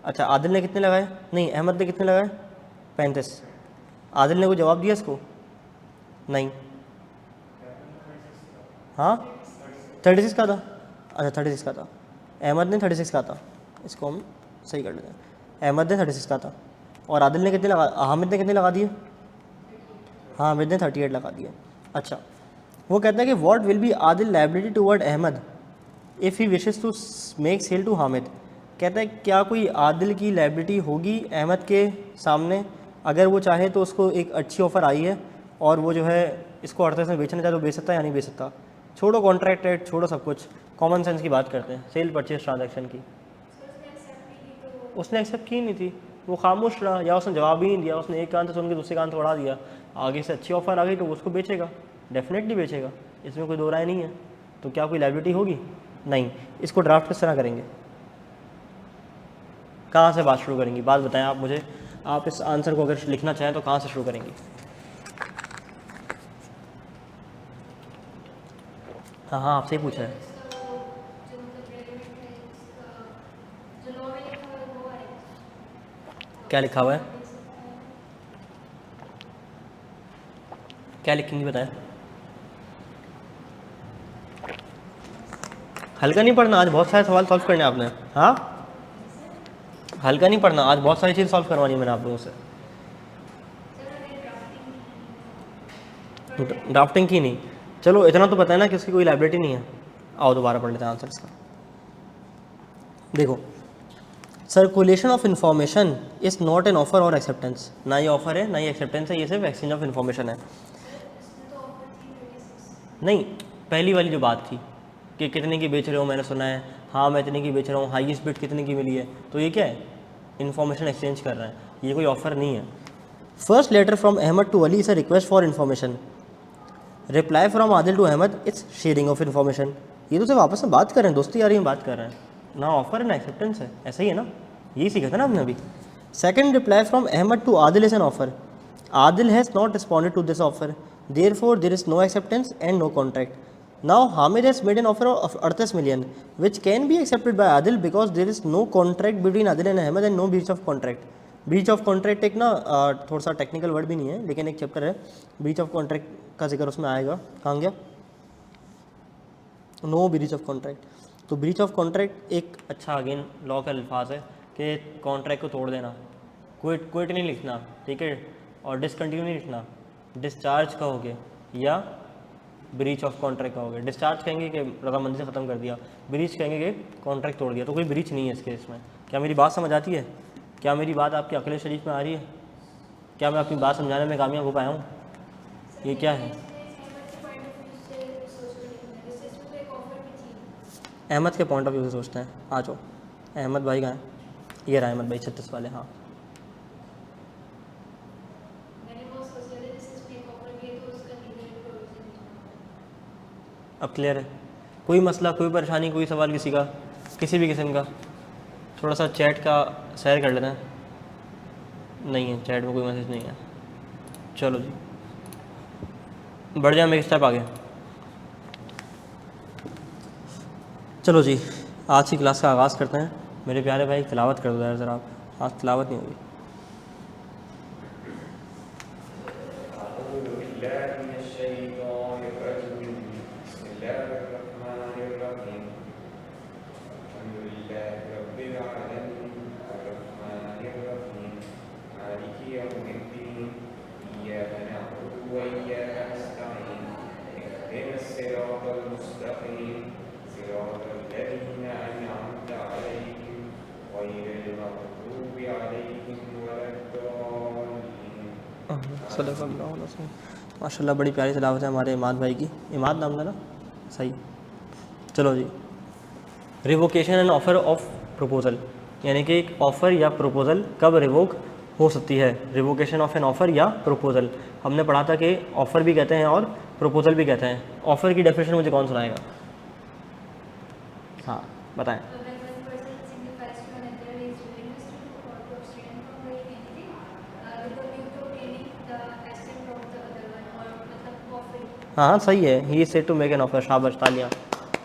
अच्छा आदिल ने कितने लगाए, नहीं अहमद ने कितने लगाए, 35। आदिल ने कोई जवाब दिया इसको, नहीं, हाँ 36 का था, अच्छा 36 का था, अहमद ने 36 का था, इसको हम सही कर लेते हैं, अहमद ने 36 का था, और आदिल ने कितने लगा, हामिद ने कितने लगा दिए, हाँ हामिद ने 38 लगा दिए। अच्छा वो कहता है कि what will be Adil liability toward Ahmed if he wishes to make sale to Hamid. कहता है क्या कोई आदिल की लायबिलिटी होगी अहमद के सामने, अगर वो चाहे तो उसको एक अच्छी ऑफ़र आई है और वो जो है इसको 38 में बेचना चाहे तो बेच सकता है या नहीं बेच सकता। छोड़ो कॉन्ट्रैक्ट रेट, छोड़ो सब कुछ, कॉमन सेंस की बात करते हैं, सेल परचेज ट्रांजैक्शन की। उसने एक्सेप्ट की नहीं थी, वो खामोश रहा, या उसने जवाब ही नहीं दिया, उसने एक कान से सुन के दूसरे कान से उड़ा दिया। आगे से अच्छी ऑफ़र आ गई तो वो उसको बेचेगा, डेफिनेटली बेचेगा, इसमें कोई दो राय नहीं है। तो क्या कोई लायबिलिटी होगी, नहीं। इसको ड्राफ्ट किस तरह करेंगे, कहाँ से बात शुरू करेंगी, बात बताएं आप मुझे, आप इस आंसर को अगर लिखना चाहें तो कहाँ से शुरू करेंगी। हाँ हाँ आपसे ही पूछा है, क्या लिखा हुआ है, क्या लिखेंगी बताएं। हल्का नहीं पढ़ना, आज बहुत सारे सवाल सॉल्व करने आपने, हाँ हल्का नहीं पढ़ना, आज बहुत सारी चीज़ सॉल्व करवानी है मैंने आप लोगों से। ड्राफ्टिंग की नहीं, चलो इतना तो पता है ना कि उसकी कोई लाइबिलिटी नहीं है। आओ दोबारा पढ़ लेते हैं आंसर इसका। देखो circulation of information is not an offer और एक्सेप्टेंस, ना ये ऑफर है ना ये एक्सेप्टेंस है, ये सिर्फ एक्सचेंज ऑफ इन्फॉर्मेशन है। नहीं, पहली वाली जो बात थी कि कितने की बेच रहे हो, मैंने सुना है, हाँ मैं इतने की बेच रहा हूँ, हाईएस्ट बिड कितने की मिली है, तो ये क्या है, इन्फॉर्मेशन एक्सचेंज कर रहे हैं, ये कोई ऑफर नहीं है। First letter from Ahmed to Ali is a request for information, reply from Adil to Ahmed it's sharing of information. ये तो सिर्फ आपस में बात कर रहे हैं, दोस्ती यारी में बात कर रहे हैं, ना ऑफर है ना एक्सेप्टेंस है, ऐसा ही है ना, यही सीखा था ना हमने अभी। Second reply from Ahmed to Adil is an offer, Adil has not responded to this offer, therefore there is no acceptance and no contract. Now Hamid has made an offer of 38 million which can be accepted by Adil because there is no contract between Adil and Ahmed and no breach of contract. Breach of contract एक ना थोड़ा सा technical word भी नहीं है, लेकिन एक chapter है ब्रीच ऑफ कॉन्ट्रैक्ट का जिक्र उसमें आएगा। कहाँ गया, नो ब्रीच ऑफ कॉन्ट्रैक्ट। तो ब्रीच ऑफ कॉन्ट्रैक्ट एक अच्छा अगेन लॉ का अल्फाज है कि कॉन्ट्रैक्ट को तोड़ देना, क्विट नहीं लिखना, ठीक है, और डिसकंटिन्यू नहीं लिखना, डिस्चार्ज कहोगे या ब्रीच ऑफ कॉन्ट्रैक्ट कहोगे। डिस्चार्ज कहेंगे कि रजामंदी से ख़त्म कर दिया, ब्रीच कहेंगे कि कॉन्ट्रैक्ट तोड़ दिया। तो कोई ब्रीच नहीं है इस केस में। क्या मेरी बात समझ आती है? क्या मेरी बात आपकी अक़ल शरीफ में आ रही है? क्या मैं अपनी बात समझाने में कामयाब हो पाया हूँ? ये क्या है? अहमद के पॉइंट ऑफ व्यू से सोचते हैं। आ जाओ, अहमद भाई कहाँ हैं? ये रहा अहमद भाई 36 वाले। हाँ, अब क्लियर है? कोई मसला, कोई परेशानी, कोई सवाल किसी का, किसी भी किस्म का? थोड़ा सा चैट का सैर कर लेते हैं। नहीं है चैट में कोई मैसेज नहीं है। चलो जी, बढ़ जाए मैं एक स्टेप आगे। चलो जी, आज की क्लास का आगाज़ करते हैं। मेरे प्यारे भाई तिलावत कर दो यार ज़रा। आप आज तिलावत नहीं होगी। माशाल्लाह बड़ी प्यारी तिलावत है हमारे इमाद भाई की। इमाद नाम था ना? सही। चलो जी, revocation and offer of proposal, यानी कि एक ऑफ़र या प्रपोज़ल कब रिवोक हो सकती है। रिवोकेशन ऑफ एन ऑफ़र या प्रपोज़ल हमने पढ़ा था कि ऑफ़र भी कहते हैं और प्रपोज़ल भी कहते हैं। ऑफ़र की डेफिनेशन मुझे कौन सुनाएगा? हाँ बताएं। हाँ सही है। He said to make an offer. शाबाश, तालियां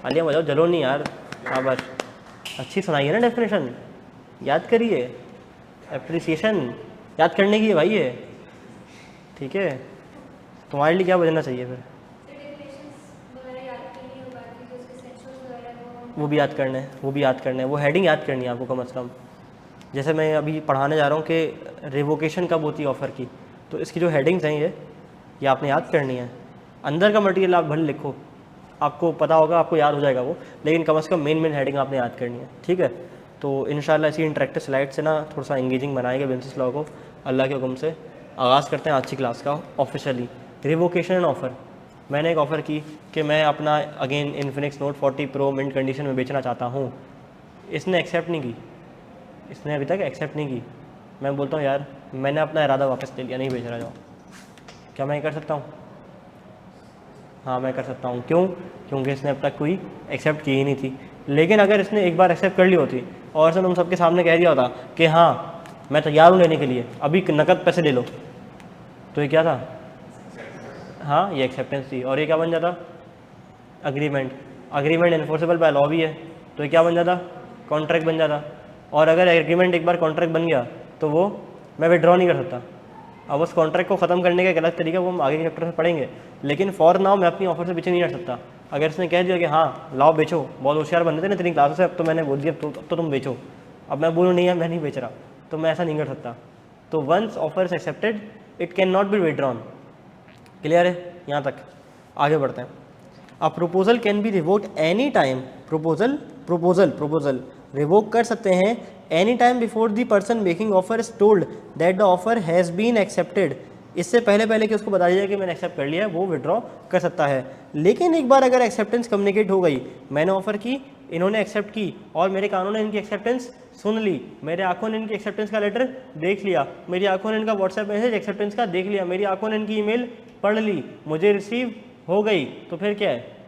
तालियां बजाओ, जलो नहीं यार, शाबाश। अच्छी सुनाई है ना डेफिनेशन, याद करिए। एप्रिसिएशन याद करने की है भाई ये, ठीक है। तुम्हारे लिए क्या बजना चाहिए फिर? वो भी याद करना है, वो भी याद करना है, वो हेडिंग याद करनी है आपको कम अज़ कम। जैसे मैं अभी पढ़ाने जा रहा हूँ कि रिवोकेशन कब होती है ऑफ़र की, तो इसकी जो हेडिंग्स हैं ये आपने याद करनी है। अंदर का मटेरियल आप भले लिखो, आपको पता होगा, आपको याद हो जाएगा वो, लेकिन कम से कम मेन हेडिंग आपने याद करनी है, ठीक है। तो इंशाल्लाह इसी इंटरेक्टिव स्लाइड से ना थोड़ा सा इंगेजिंग बनाएंगे बेंसिस लॉ को अल्लाह के हुक्म से। आगाज़ करते हैं आज की क्लास का ऑफिशियली। Revocation and offer. मैंने एक ऑफ़र की कि मैं अपना again Infinix note 40 pro mint condition में बेचना चाहता हूँ। इसने एक्सेप्ट नहीं की, इसने अभी तक एक्सेप्ट नहीं की। मैं बोलता हूँ यार मैंने अपना इरादा वापस ले लिया, नहीं बेच रहा जाओ। क्या मैं कर सकता हूँ? हाँ मैं कर सकता हूँ। क्यों? क्योंकि इसने अब तक कोई एक्सेप्ट की ही नहीं थी। लेकिन अगर इसने एक बार एक्सेप्ट कर ली होती और इसने तुम सबके सामने कह दिया होता कि हाँ मैं तैयार हूँ लेने के लिए, अभी नकद पैसे ले लो, तो ये क्या था? हाँ ये एक्सेप्टेंस थी। और ये क्या बन जाता? Agreement. Agreement enforceable by law भी है, तो ये क्या बन जाता? कॉन्ट्रैक्ट बन जाता। और अगर एग्रीमेंट एक बार कॉन्ट्रैक्ट बन गया तो वो मैं विड्रॉ नहीं कर सकता। अब उस कॉन्ट्रैक्ट को ख़त्म करने का एक अलग तरीका वो हम आगे के चैप्टर में पढ़ेंगे, लेकिन फॉर नाउ मैं अपनी ऑफर से पीछे नहीं हट सकता। अगर इसने कह दिया कि हाँ लाओ बेचो, बहुत होशियार बनते थे ना तेरी क्लासों से, अब तो मैंने बोल दिया अब तो तुम बेचो, अब मैं बोलूँ नहीं है मैं नहीं बेच रहा, तो मैं ऐसा नहीं कर सकता। तो once offer is accepted it can not be withdrawn. Clear है यहाँ तक? आगे बढ़ते हैं। A proposal can be revoked any time. Proposal revoke कर सकते हैं any time before the person making offer is told that the offer has been accepted. इससे पहले कि उसको बता दिया कि मैंने एक्सेप्ट कर लिया है, वो विड्रॉ कर सकता है। लेकिन एक बार अगर एक्सेप्टेंस कम्युनिकेट हो गई, मैंने ऑफर की, इन्होंने एक्सेप्ट की और मेरे कानों ने इनकी एक्सेप्टेंस सुन ली, मेरे आंखों ने इनकी एक्सेप्टेंस का लेटर देख लिया, मेरी आंखों ने इनका व्हाट्सएप मैसेज एक्सेप्टेंस का देख लिया, मेरी आंखों ने इनकी ईमेल पढ़ ली, मुझे रिसीव हो गई, तो फिर क्या है?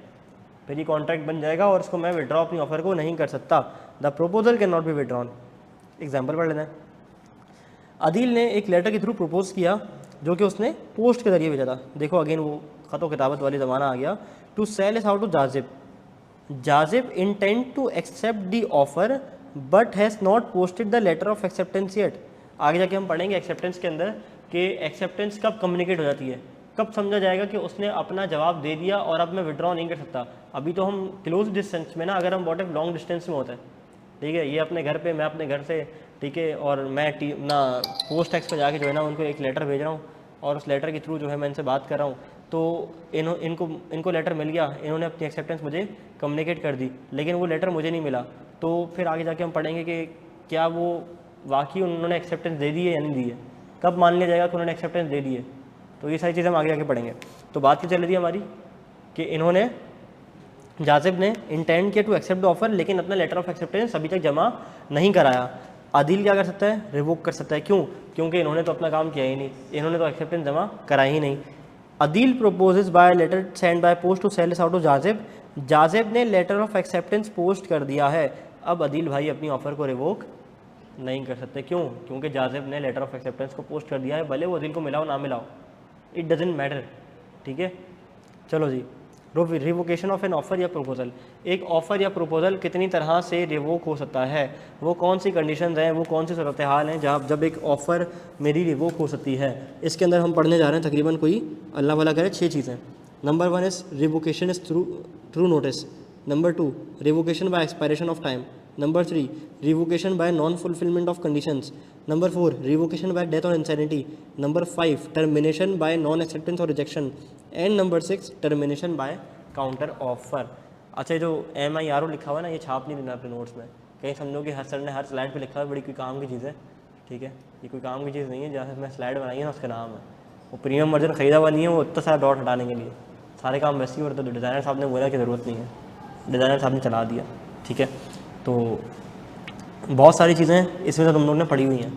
फिर ये कॉन्ट्रैक्ट बन जाएगा और इसको मैं विड्रॉ अपनी ऑफर को नहीं कर सकता। The proposal can not be withdrawn. Example पढ़ लेना है। अदील ने एक लेटर के थ्रू प्रपोज किया जो कि उसने पोस्ट के जरिए भेजा था। देखो अगेन वो ख़तो किताबत वाली ज़माना आ गया। To sell his house to Jazib. Jazib intend to accept the offer but has not posted the letter of acceptance yet. आगे जाके हम पढ़ेंगे एक्सेप्टेंस के अंदर कि एक्सेप्टेंस कब कम्युनिकेट हो जाती है, कब समझा जाएगा कि उसने अपना जवाब दे दिया और अब मैं विड्रॉ नहीं कर सकता। अभी तो हम क्लोज डिस्टेंस में ना, अगर हम व्हाट इफ लॉन्ग डिस्टेंस में होता है, ठीक है, ये अपने घर पे, मैं अपने घर से, ठीक है, और मैं ना पोस्ट एक्स पे जाके जो है ना उनको एक लेटर भेज रहा हूँ और उस लेटर के थ्रू जो है मैं इनसे बात कर रहा हूँ, तो इनको इनको लेटर मिल गया, इन्होंने अपनी एक्सेप्टेंस मुझे कम्युनिकेट कर दी, लेकिन वो लेटर मुझे नहीं मिला, तो फिर आगे जाके हम पढ़ेंगे कि क्या वो वाकई उन्होंने एक्सेप्टेंस दे दी है या नहीं दी है, कब मान लिया जाएगा कि उन्होंने एक्सेप्टेंस दे दी है। तो ये सारी चीज़ें हम आगे जाके पढ़ेंगे। तो बात क्या चल रही थी हमारी कि इन्होंने जाजिब ने इंटेंड किया टू एक्सेप्ट द ऑफर, लेकिन अपना लेटर ऑफ एक्सेप्टेंस अभी तक जमा नहीं कराया। आदिल क्या कर सकता है? रिवोक कर सकता है। क्यों? क्योंकि इन्होंने तो अपना काम किया ही नहीं, इन्होंने तो एक्सेप्टेंस जमा कराई ही नहीं। Adeel proposes by letter send by post to sell this out to Jazib, Jazib ने लेटर ऑफ एक्सेप्टेंस पोस्ट कर दिया है। अब अदील भाई अपनी ऑफ़र को रिवोक नहीं कर सकते। क्यों? क्योंकि जाजिब ने लेटर ऑफ एक्सेप्टेंस को पोस्ट कर दिया है, भले वो अदील को मिलाओ ना मिलाओ, इट डजेंट मैटर। ठीक है, चलो जी। रिवोकेशन ऑफ एन ऑफ़र या प्रोपोज़ल, एक ऑफ़र या प्रोपोज़ल कितनी तरह से रिवोक हो सकता है, वो कौन सी कंडीशंस हैं, वो कौन सी सूरत हाल हैं जब एक ऑफ़र मेरी रिवोक हो सकती है। इसके अंदर हम पढ़ने जा रहे हैं तकरीबन कोई अल्लाह वाला करे 6 चीज़ें। Number 1 is revocation is through notice. Number 2 revocation by expiration of time. Number 3 revocation by non fulfilment of conditions. Number 4 revocation by death और insanity. Number 5 termination by non acceptance और rejection. And number 6 termination by counter offer. अच्छा, जो MIRO लिखा हुआ है ना, ये छाप नहीं देना अपने नोट्स में, कहीं समझो कि हर सर ने हर स्लाइड पे लिखा है, बड़ी कोई काम की चीज़ है। ठीक है, ये कोई काम की चीज़ नहीं है, जहाँ से मैं स्लाइड बनाई है ना उसका नाम है, वो प्रीमियम वर्जन ख़रीदा हुआ नहीं है, वो इतना सारा डॉट हटाने के लिए, सारे काम वैसे ही होते। तो डिज़ाइनर साहब ने बोला कि ज़रूरत नहीं है, डिज़ाइनर साहब ने चला दिया। ठीक है, तो बहुत सारी चीज़ें इसमें से तुम लोगों ने पढ़ी हुई हैं,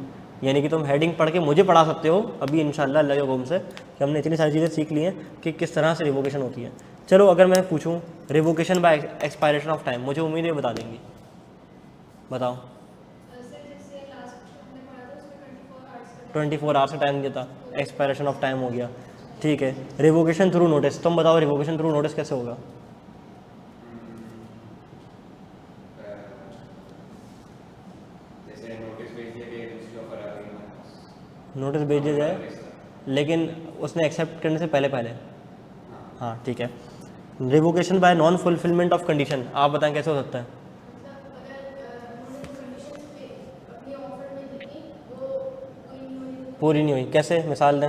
यानी कि तुम हेडिंग पढ़ के मुझे पढ़ा सकते हो अभी इंशाल्लाह अल्लाह के हुक्म से, कि हमने इतनी सारी चीज़ें सीख ली हैं कि किस तरह से रिवोकेशन होती है। चलो, अगर मैं पूछूं revocation by expiration of time, मुझे उम्मीद है बता देंगी, बताओ। 24 आवर्स का टाइम दिया था, एक्सपायरेशन ऑफ टाइम हो गया। ठीक है, रिवोकेशन थ्रू नोटिस, तुम बताओ रिवोकेशन थ्रू नोटिस कैसे होगा? नोटिस भेज दिया जाए, लेकिन उसने एक्सेप्ट करने से पहले पहले। हाँ ठीक है। Revocation by non fulfilment of condition, आप बताएं कैसे हो सकता है? पूरी नहीं हुई, कैसे? मिसाल दें।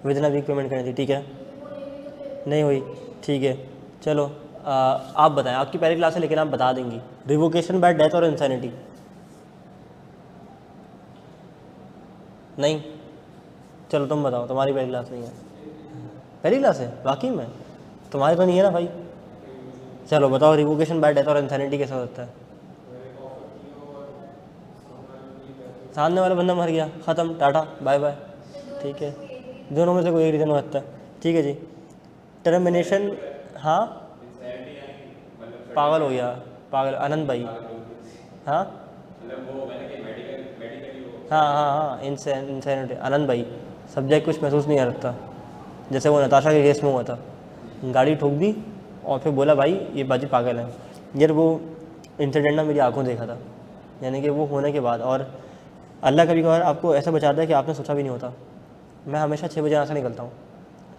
Within a week payment करनी थी, ठीक है, नहीं हुई, ठीक है। चलो आप बताएं, आपकी पहली क्लास है लेकिन आप बता देंगी। रिवोकेशन बाय डेथ और इंसैनिटी, नहीं? चलो तुम बताओ, तुम्हारी पहली क्लास नहीं है। पहली क्लास है वाकई में? तुम्हारी तो नहीं है ना भाई। चलो बताओ, रिवोकेशन बाय डेथ और इंसैनिटी कैसा होता है? सामने वाला बंदा मर गया, ख़त्म, टाटा बाय बाय। ठीक है, दोनों में से कोई एक रीज़न हो सकता है। ठीक है जी। टर्मिनेशन, हाँ पागल हो गया, पागल आनंद भाई। हाँ हाँ, इंसैनिटी आनंद भाई, सब्जेक्ट कुछ महसूस नहीं कर सकता, जैसे वो नताशा के केस में हुआ था, गाड़ी ठोक दी और फिर बोला भाई ये बाजी पागल है। यार वो इंसिडेंट ना मेरी आंखों देखा था, यानी कि वो होने के बाद, और अल्लाह कभी कभार आपको ऐसा बचाता है कि आपने सोचा भी नहीं होता। मैं हमेशा 6 बजे यहाँ से निकलता हूँ,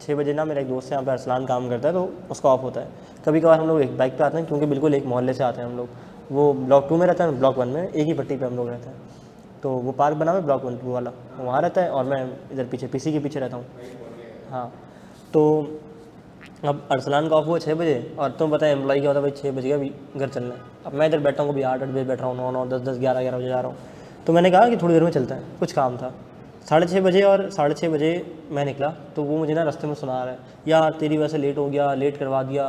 6 बजे ना मेरा एक दोस्त है यहाँ पे अरसलान काम करता है, तो उसका ऑफ होता है। कभी कभार हम लोग एक बाइक पे आते हैं, क्योंकि बिल्कुल एक मोहल्ले से आते हैं हम लोग, वो ब्लॉक 2 में रहता है, ब्लॉक 1 में, एक ही पट्टी पे हम लोग रहते हैं। तो वो पार्क बना हुआ है ब्लॉक 1 वाला, वहाँ रहता है और मैं इधर पीछे PC के पीछे रहता हूँ। हाँ, तो अब अरसलान का ऑफ हुआ 6 बजे, और तुम बताएं एम्प्लॉई क्या होता है, भाई 6 बज गया अभी घर चलना है। अब मैं इधर बैठा हूँ, कभी 8 बजे बैठ रहा हूँ, 9 10 11 बजे जा रहा हूँ। तो मैंने कहा कि थोड़ी देर में चलता है, कुछ काम था। 6:30 बजे, और 6:30 बजे मैं निकला तो वो मुझे ना रास्ते में सुना रहा है, यार तेरी वजह से लेट हो गया, लेट करवा दिया,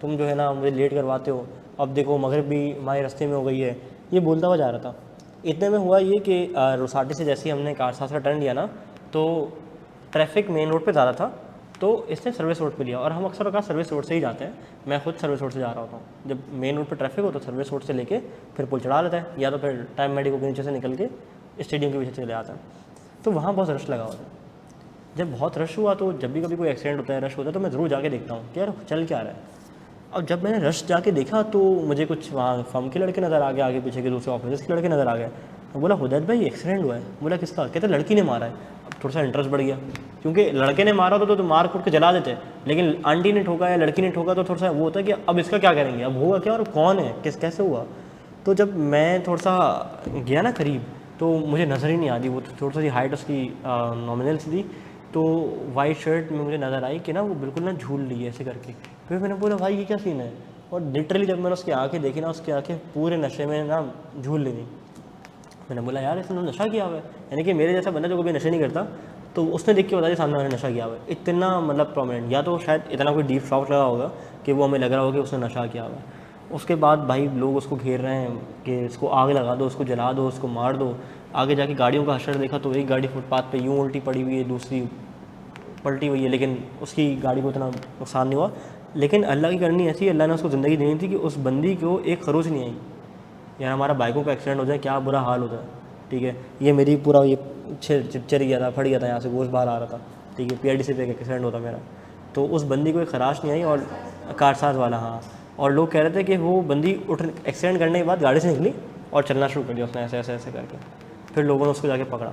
तुम जो है ना मुझे लेट करवाते हो, अब देखो मगरिब भी हमारे रास्ते में हो गई है। ये बोलता हुआ जा रहा था। इतने में हुआ ये कि रोसाटी से जैसे ही हमने कारसाज का टर्न लिया ना, तो ट्रैफिक मेन रोड पे ज़्यादा था, तो इसने सर्विस रोड पे लिया, और हम अक्सर कहा सर्विस रोड से ही जाते हैं, मैं खुद सर्विस रोड से जा रहा होता हूँ। जब मेन रोड पे ट्रैफिक हो तो सर्विस रोड से लेके फिर पुल चढ़ा लेता है, या तो फिर टाइम मेडिको के नीचे से निकल के स्टेडियम के पीछे चले जाते हैं। तो वहाँ बहुत रश लगा हुआ था। जब बहुत रश हुआ तो जब भी कभी कोई एक्सीडेंट होता है, रश होता है, तो मैं ज़रूर जाके देखता हूँ कि यार चल क्या रहा है। अब जब मैंने रश जाके देखा तो मुझे कुछ वहाँ फर्म के लड़के नज़र आ गए, आगे पीछे के दूसरे ऑफिस के लड़के नज़र आ गए। बोला हुदैत भाई एक्सीडेंट हुआ है। बोला किसका? कहते लड़की ने मारा है। अब थोड़ा सा इंटरेस्ट बढ़ गया, क्योंकि लड़के ने मारा तो मार कूट के जला देते, लेकिन आंटी ने ठोका या लड़की ने ठोका तो थोड़ा सा वो होता है कि अब इसका क्या करेंगे, अब होगा क्या और कौन है, कैसे हुआ। तो जब मैं थोड़ा सा गया ना करीब, तो मुझे नज़र ही नहीं आती, वो थोड़ी सी हाइट उसकी नॉमिनल सी थी, तो वाइट शर्ट में मुझे नज़र आई कि ना वो बिल्कुल ना झूल रही है ऐसे करके। फिर मैंने बोला भाई ये क्या सीन है, और लिटरली जब मैंने उसकी आंखें देखी ना, उसकी आंखें पूरे नशे में ना झूल रही थी। मैंने बोला यार इसने नशा किया हुआ है, यानी कि मेरे जैसा बंदा जो कभी नशे नहीं करता, तो उसने देख के बता दिया सामने वाले ने नशा किया हुआ है, इतना मतलब प्रोमिनेंट, या तो शायद इतना कोई डीप शॉक लगा होगा कि वो हमें लग रहा होगा कि उसने नशा किया हुआ है। उसके बाद भाई लोग उसको घेर रहे हैं कि इसको आग लगा दो, उसको जला दो, उसको मार दो। आगे जाके गाड़ियों का हशर देखा तो एक गाड़ी फुटपाथ पे यूँ उल्टी पड़ी हुई है, दूसरी पलटी हुई है, लेकिन उसकी गाड़ी को इतना नुकसान नहीं हुआ। लेकिन अल्लाह की करनी ऐसी, अल्लाह ने उसको ज़िंदगी देनी थी कि उस बंदी को एक खरोच नहीं आई। यार हमारा बाइकों का एक्सीडेंट हो जाए क्या बुरा हाल होता है, ठीक है। ये मेरी पूरा ये चर गया था, फट गया था, यहाँ से गोश्त बाहर आ रहा था, ठीक है। PRDC पे एक्सीडेंट होता मेरा, तो उस बंदी को एक खराश नहीं आई, और कारसाज वाला, हाँ। और लोग कह रहे थे कि वो बंदी उठ एक्सीडेंट करने के बाद गाड़ी से निकली और चलना शुरू कर दिया उसने, ऐसे ऐसे ऐसे करके। फिर लोगों ने उसको जाके पकड़ा।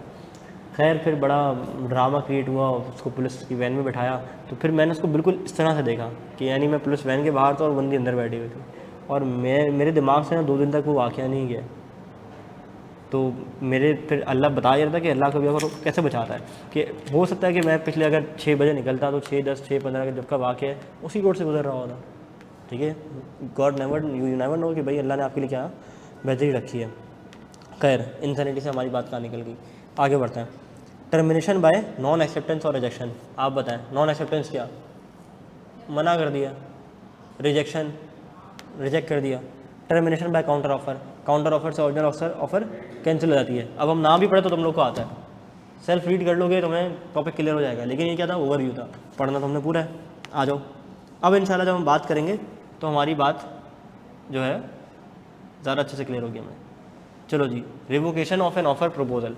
खैर फिर बड़ा ड्रामा क्रिएट हुआ, उसको पुलिस की वैन में बैठाया। तो फिर मैंने उसको बिल्कुल इस तरह से देखा कि यानी मैं पुलिस वैन के बाहर था और बंदी अंदर बैठी हुई थी, और मेरे दिमाग से ना 2 दिन तक वो वाक़या नहीं गया। तो मेरे फिर अल्लाह बता रहा था कि अल्लाह कभी अगर कैसे बचाता है, कि हो सकता है कि मैं पिछले अगर 6 बजे निकलता तो 6, 10, 6, 15 का जब का वाक़या है उसी रोड से गुजर रहा होता, ठीक है। God never, you never know कि भाई अल्लाह ने आपके लिए क्या बेहतरी रखी है। खैर इंसानिटी से हमारी बात कहाँ निकल गई, आगे बढ़ते हैं। टर्मिनेशन बाय नॉन एक्सेप्टेंस और रिजेक्शन। आप बताएं नॉन एक्सेप्टेंस क्या, मना कर दिया, रिजेक्शन रिजेक्ट कर दिया। Termination by counter offer, counter offer से ओरिजिनल ऑफर कैंसिल हो जाती है। अब हम ना भी पढ़े तो तुम लोग को आता है, सेल्फ रीड कर लोगे तुम्हें टॉपिक क्लियर हो जाएगा। लेकिन ये क्या था, ओवरव्यू था, पढ़ना तो हमने पूरा है। आ जाओ अब इंशाल्लाह जब हम बात करेंगे तो हमारी बात जो है ज़्यादा अच्छे से क्लियर होगी हमें। चलो जी, revocation of an offer proposal.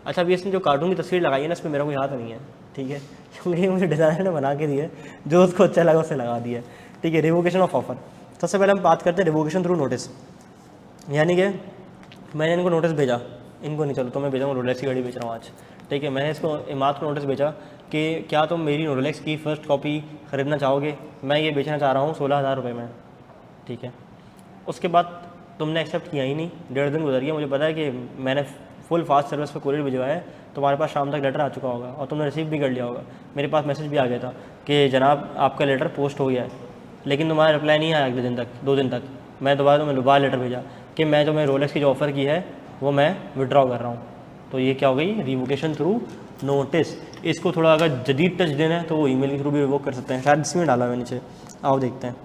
अच्छा अभी इसने जो कार्टून की तस्वीर लगाई है ना, इसमें मेरा कोई हाथ नहीं है, ठीक है, क्योंकि मुझे डिज़ाइनर ने बना के दी है, जो उसको अच्छा लगा उससे लगा दिया, ठीक है। रिवोकेशन ऑफ ऑफर, सबसे पहले हम बात करते हैं रिवोकेशन थ्रू नोटिस। यानी कि मैंने इनको नोटिस भेजा, इनको नहीं, चलो तो मैं भेजा हूँ, रोलेक्स की गाड़ी बेच रहा हूँ आज, ठीक है। मैंने इसको इमाद को नोटिस भेजा कि क्या तुम मेरी रोलेक्स की फ़र्स्ट कॉपी ख़रीदना चाहोगे, मैं ये बेचना चाह रहा हूँ 16,000 रुपये में, ठीक है। उसके बाद तुमने एक्सेप्ट किया ही नहीं, 1.5 दिन गुजर गया, मुझे पता है कि मैंने फुल फास्ट सर्विस पर कुरियर भिजवाया है, तुम्हारे पास शाम तक लेटर आ चुका होगा और तुमने रिसीव भी कर लिया होगा। मेरे पास मैसेज भी आ गया था कि जनाब आपका लेटर पोस्ट हो गया है, लेकिन तुम्हारा रिप्लाई नहीं आया अगले दिन तक, 2 दिन तक। मैं दोबारा लेटर भेजा कि मैं जो मैंने रोलेक्स की जो ऑफ़र की है वो मैं विड्रॉ कर रहा हूँ। तो ये क्या हो गई, रिवोकेशन थ्रू नोटिस। इसको थोड़ा अगर जदीद टच देना है तो वो ईमेल के थ्रू भी रिवोक कर सकते हैं, शायद इसमें डाला है नीचे, आओ देखते हैं।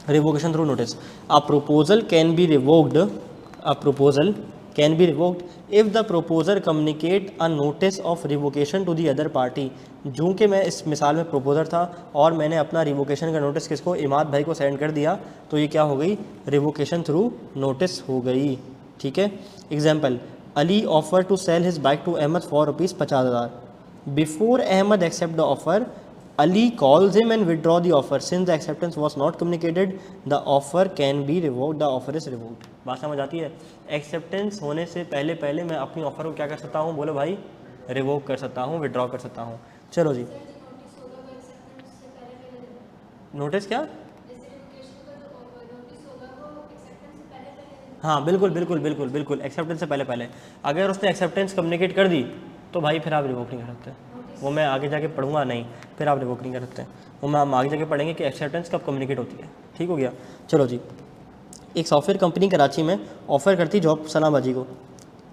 Revocation through notice, a proposal can be revoked, a proposal can be revoked if the proposer communicate a notice of revocation to the other party. जो कि मैं इस मिसाल में प्रपोजर था और मैंने अपना रिवोकेशन का नोटिस किसको, इमाद भाई को सेंड कर दिया, तो ये क्या हो गई, रिवोकेशन थ्रू नोटिस हो गई, ठीक है। Example, Ali offer to sell his bike to Ahmad for rupees 50,000। Before Ahmed accept the offer, Ali calls him and withdraw the offer. Since the acceptance was not communicated, the offer can be revoked. The offer is revoked. बात समझ आती है। Acceptance होने से पहले पहले मैं अपनी ऑफर को क्या कर सकता हूँ, बोलो भाई, रिवोक कर सकता हूँ, विड्रॉ कर सकता हूँ। चलो जी, नोटिस क्या, हाँ बिल्कुल बिल्कुल बिल्कुल बिल्कुल, एक्सेप्टेंस से पहले पहले। अगर उसने एक्सेप्टेंस कम्युनिकेट कर दी तो भाई फिर आप रिवोक नहीं कर सकते, वो मैं आगे जाके पढ़ूंगा नहीं, फिर आप रिवोक नहीं कर सकते, वो मैं हम आगे जाके पढ़ेंगे कि एक्सेप्टेंस कब कम्युनिकेट होती है, ठीक हो गया। चलो जी, एक सॉफ्टवेयर कंपनी कराची में ऑफर करती जॉब सना बाजी को,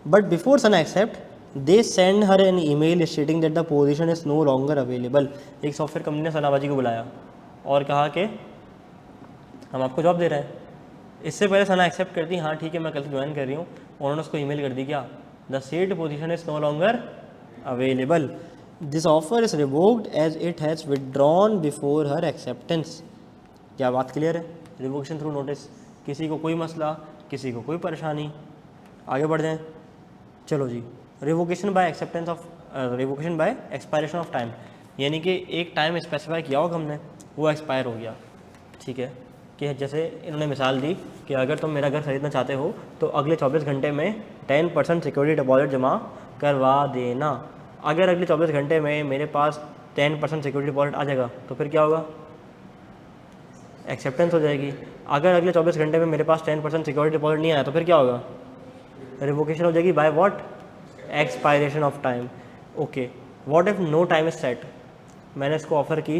but before Sana accept they send her an email stating that the position is no longer available. एक सॉफ्टवेयर कंपनी ने सना बाजी को बुलाया और कहा कि हम आपको जॉब दे रहे हैं। इससे पहले सना एक्सेप्ट करती, हाँ ठीक है मैं कल से ज्वाइन कर रही हूँ, उन्होंने उसको ईमेल कर दी क्या, the said position is no longer available, this offer is revoked as it has withdrawn before her acceptance. क्या बात क्लियर है। रिवोकेशन थ्रू नोटिस, किसी को कोई मसला, किसी को कोई परेशानी, आगे बढ़ जाएं। चलो जी, revocation by acceptance of, revocation by expiration of time, यानी कि एक टाइम स्पेसिफाई किया होगा हमने, वो एक्सपायर हो गया, ठीक है। कि जैसे इन्होंने मिसाल दी कि अगर तुम मेरा घर खरीदना चाहते हो तो अगले 24 घंटे में 10% सिक्योरिटी डिपॉजिट जमा करवा देना। अगर अगले 24 घंटे में मेरे पास 10% सिक्योरिटी डिपॉजिट आ जाएगा तो फिर क्या होगा, एक्सेप्टेंस हो जाएगी। अगर अगले 24 घंटे में मेरे पास 10% सिक्योरिटी डिपॉजिट नहीं आया तो फिर क्या होगा, रिवोकेशन हो जाएगी। By what, expiration of time. Okay, what if no time is set. मैंने इसको ऑफ़र की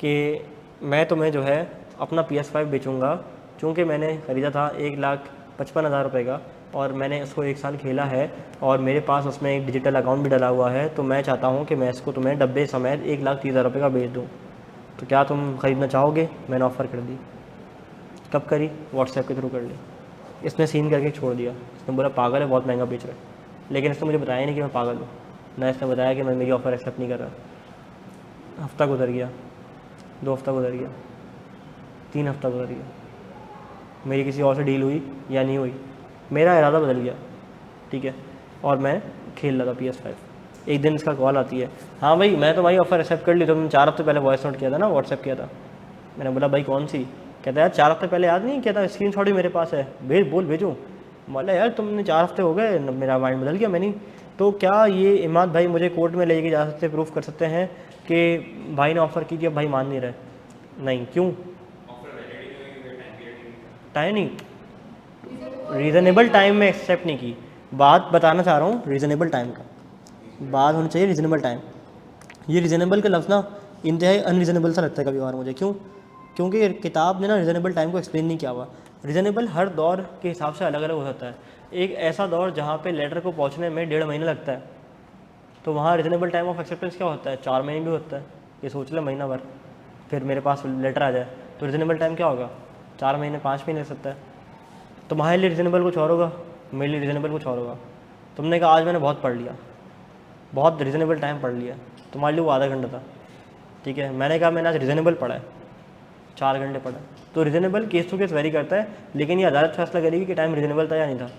कि मैं तुम्हें जो है अपना PS5 बेचूंगा, चूँकि मैंने ख़रीदा था 1,55,000 रुपये का और मैंने इसको 1 साल खेला है और मेरे पास उसमें एक डिजिटल अकाउंट भी डला हुआ है, तो मैं चाहता हूँ कि मैं इसको तुम्हें डब्बे समेत 1,30,000 रुपये का बेच दूँ, तो क्या तुम ख़रीदना चाहोगे? मैंने ऑफ़र कर दी। कब करी? व्हाट्सएप के थ्रू कर ली। इसने सीन करके छोड़ दिया। इसने बोला पागल है, बहुत महंगा बेच रहा है। लेकिन इसने मुझे बताया नहीं कि मैं पागल हूँ, ना इसने बताया कि मैं मेरी ऑफ़र एक्सेप्ट नहीं कर रहा। हफ्ता गुजर गया, 2 हफ्ता गुजर गया, 3 हफ्ता गुजर गया, मेरी किसी और से डील हुई या नहीं हुई, मेरा इरादा बदल गया, ठीक है, और मैं खेल रहा था PS5। एक दिन इसका कॉल आती है, हाँ भाई मैं तो भाई ऑफ़र एक्सेप्ट कर ली, तो मैंने 4 हफ्ते पहले वॉइस नोट किया था ना, व्हाट्सएप किया था। मैंने बोला भाई कौन सी? कहता है यार 4 हफ्ते पहले याद नहीं? कहता स्क्रीन शॉट ही मेरे पास है, बोल भेजूँ? बोला यार तुमने 4 हफ्ते हो गए, मेरा माइंड बदल गया। मैंने तो क्या ये इमाद भाई मुझे कोर्ट में लेके जा सकते, प्रूफ कर सकते हैं कि भाई ने ऑफ़र की थी, अब भाई मान नहीं रहे? नहीं, क्यों? टाइम नहीं, रीज़नेबल टाइम में एक्सेप्ट नहीं की। बात बताना चाह रहा हूँ रीज़नेबल टाइम का, बात होनी चाहिए रीज़नेबल टाइम। ये रीज़नेबल का लफ्ज़ ना इंतहाई अनरीज़नेबल सा लगता है कभी बार मुझे। क्यों? क्योंकि किताब ने ना रीज़नेबल टाइम को एक्सप्लेन नहीं किया हुआ। रीज़नेबल हर दौर के हिसाब से अलग अलग हो सकता है। एक ऐसा दौर जहाँ पे लेटर को पहुँचने में 1.5 महीना लगता है, तो वहाँ रीज़नेबल टाइम ऑफ एक्सेप्टेंस क्या होता है? 4 महीने भी होता है। ये सोच ले, महीना भर फिर मेरे पास लेटर आ जाए, तो रीज़नेबल टाइम क्या होगा? 4 महीने, 5 महीने लग सकता है। तुम्हारे लिए रीज़नेबल कुछ और होगा, मेरे लिए रीज़नेबल कुछ और होगा। तुमने कहा आज मैंने बहुत पढ़ लिया, बहुत रीज़नेबल टाइम पढ़ लिया, तुम्हारे लिए वो आधा घंटा था, ठीक है। मैंने कहा मैंने आज रीज़नेबल पढ़ा है, 4 घंटे पढ़ा। तो reasonable case to case vary करता है, लेकिन ये अदालत फैसला करेगी कि टाइम रीज़नेबल था या नहीं था,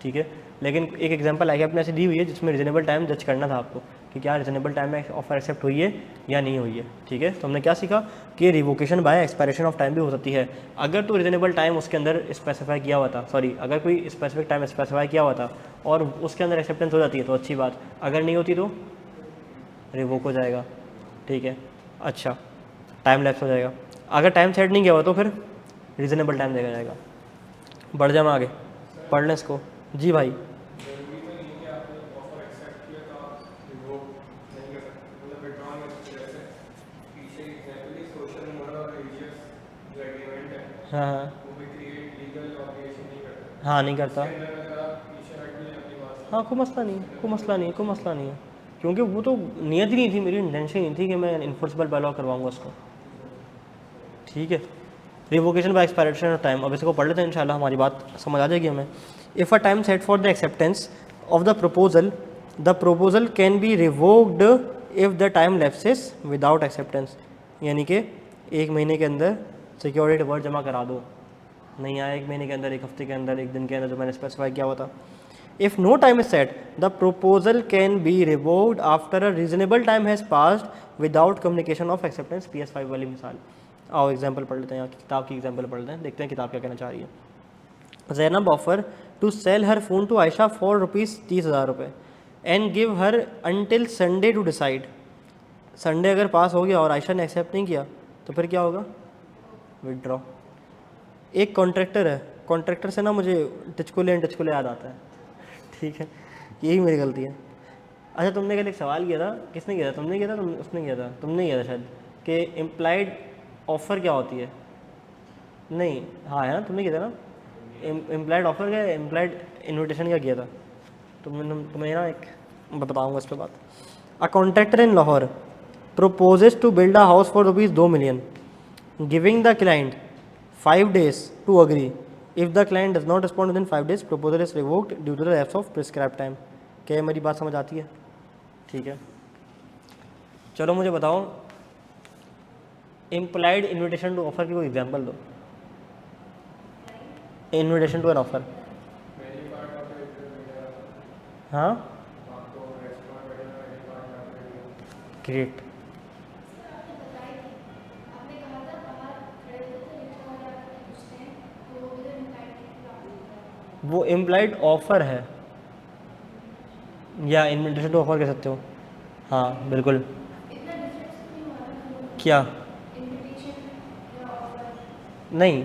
ठीक है। लेकिन एक एग्जांपल आगे अपने ऐसे दी हुई है जिसमें रीज़नेबल टाइम जज करना था आपको कि क्या रीज़नेबल टाइम में ऑफर एक्सेप्ट हुई है या नहीं हुई है, ठीक है। तो हमने क्या सीखा कि revocation by expiration of time भी हो सकती है। अगर तो रीज़नेबल टाइम उसके अंदर स्पेसिफाई किया हुआ था, सॉरी अगर कोई स्पेसिफिक टाइम स्पेसिफाई किया हुआ था और उसके अंदर एक्सेप्टेंस हो जाती है तो अच्छी बात, अगर नहीं होती तो रिवोक हो जाएगा, ठीक है। अच्छा, टाइम लैप्स हो जाएगा। अगर टाइम सेट नहीं किया हुआ तो फिर रीज़नेबल टाइम देखा जाएगा। बढ़ जाए, आगे पढ़ लें इसको। जी भाई, हाँ हाँ हाँ, नहीं करता। हाँ, कोई मसला नहीं, कोई मसला नहीं, कोई मसला नहीं है, क्योंकि वो तो नियत ही नहीं थी, मेरी इंटेंशन नहीं थी कि मैं इन्फोर्सबल बाय लॉ करवाऊँगा उसको, ठीक है। Revocation by expiration of time, अब इसको पढ़ लेते हैं, इंशाल्लाह हमारी बात समझ आ जाएगी हमें। If a time set for the acceptance of the proposal can be revoked if the time lapses without acceptance. यानी कि 1 महीने के अंदर सिक्योरिटी डिपॉजिट जमा करा दो, नहीं आया 1 महीने के अंदर, 1 हफ्ते के अंदर, 1 दिन के अंदर, जो मैंने स्पेसिफाई किया हुआ था। If no time is set, the proposal can be revoked after a reasonable time has passed without communication of acceptance। PS5 वाली मिसाल। आओ एग्जाम्पल पढ़ लेते हैं, यहाँ की किताब की एग्जाम्पल पढ़ लेते हैं, देखते हैं किताब क्या कहना चाह रही है। Zainab offer to sell her phone to Ayesha for ₹30,000 and give her until Sunday to decide. Sunday अगर पास हो गया और आयशा ने एक्सेप्ट नहीं किया तो फिर क्या होगा? विदड्रॉ। एक कॉन्ट्रैक्टर है, कॉन्ट्रैक्टर से ना मुझे टचकुले याद आता है, ठीक है, यही मेरी गलती है। अच्छा, तुमने कल एक सवाल किया था, किसने किया था? तुमने किया था, उसने किया था, तुमने किया था शायद, कि इम्प्लाइड ऑफ़र क्या होती है? नहीं, हाँ है ना, तुमने किया था ना। इम्प्लाइड ऑफ़र क्या है, इम्प्लाइड इन्विटेशन क्या किया था? तुम्हें ना एक मैं बताऊँगा इस पर बात। A contractor in Lahore proposes to build a house for rupees 2 million, giving the client 5 days to agree. If the client does not respond within 5 days, proposal is revoked due to the lapse of prescribed time। क्या मेरी बात समझ आती है? ठीक है, चलो मुझे बताओ, इम्प्लाइड इन्विटेशन टू ऑफर की कोई एग्जांपल दो। इन्विटेशन टू एन ऑफर, हाँ, ग्रेट। वो इम्प्लाइड ऑफर है या इन्विटेशन टू ऑफर कह सकते हो। हाँ बिल्कुल। क्या? नहीं,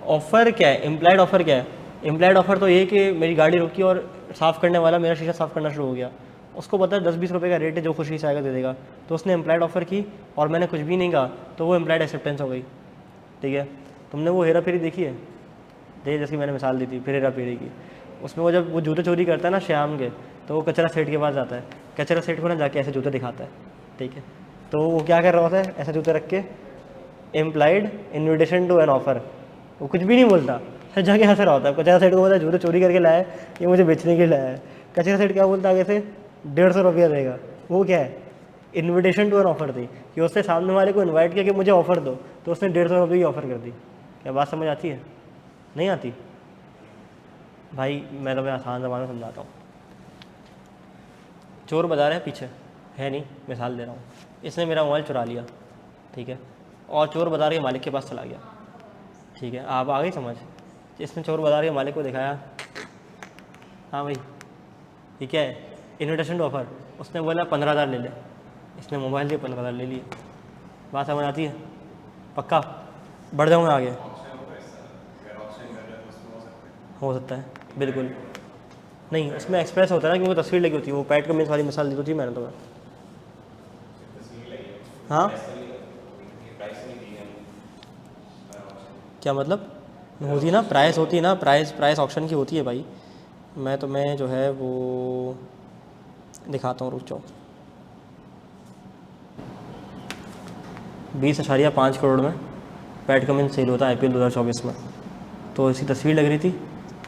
ऑफ़र क्या है? इम्प्लाइड ऑफ़र क्या है? इम्प्लाइड ऑफ़र तो ये कि मेरी गाड़ी रुकी और साफ़ करने वाला मेरा शीशा साफ़ करना शुरू हो गया, उसको पता है 10-20 रुपये का रेट है, जो खुशी से आएगा दे देगा, तो उसने इम्प्लाइड ऑफ़र की और मैंने कुछ भी नहीं कहा, तो वो इम्प्लाइड एक्सेप्टेंस हो गई। ठीक है, तुमने वो हेरा फेरी देखी है? देखिए, जैसे मैंने मिसाल दी थी फिर हेरा फेरी की, उसमें वो जब वो जूते चोरी करता है ना श्याम के, तो वो कचरा सेठ के पास जाता है, कचरा सेठ को ना जाके ऐसे जूते दिखाता है। ठीक है, तो वो क्या कर रहा होता है, ऐसे जूते रख के implied invitation to an offer, वो कुछ भी नहीं बोलता, फिर जाके हंस रहा होता है। कचरा सेठ को बोलता है जूते चोरी करके लाया है, ये मुझे बेचने के लिए लाया है। कचरा सेठ क्या बोलता है आगे से, 150 रुपया देगा। वो क्या है, इन्विटेशन टू एन ऑफर थी कि उसने सामने वाले को इन्वाइट किया कि मुझे ऑफर दो, तो उसने 150 रुपये की ऑफ़र कर दी। क्या बात समझ आती है? नहीं आती भाई, मैं तुम्हें आसान ज़बान में समझाता हूँ। चोर बाजार है पीछे, है नहीं, मिसाल दे रहा हूँ, इसने मेरा मोबाइल चुरा लिया, ठीक है, और चोर बाजार के मालिक के पास चला गया। ठीक है, आप आ गई समझ? इसने चोर बाजार के मालिक को दिखाया, हाँ भाई ये क्या है, इन्विटेशन टू ऑफर। उसने बोला 15,000 ले ले, इसने मोबाइल के 15,000 ले लिए। बात समझ आती है? पक्का? बढ़ जाऊँगा आगे? हो सकता है, बिल्कुल नहीं, उसमें एक्सप्रेस होता है ना, क्योंकि तस्वीर लगी होती है। वो पैट कमीज वाली मिसाल दी तो थी मैंने तुम्हें। हाँ, क्या मतलब? होती ना प्राइस, होती है ना प्राइस ऑक्शन की होती है भाई। मैं तुम्हें जो है वो दिखाता हूँ, रुक जाओ। 20.5 करोड़ में पैट कमिंस सेल होता है IPL 2024 में। तो इसकी तस्वीर लग रही थी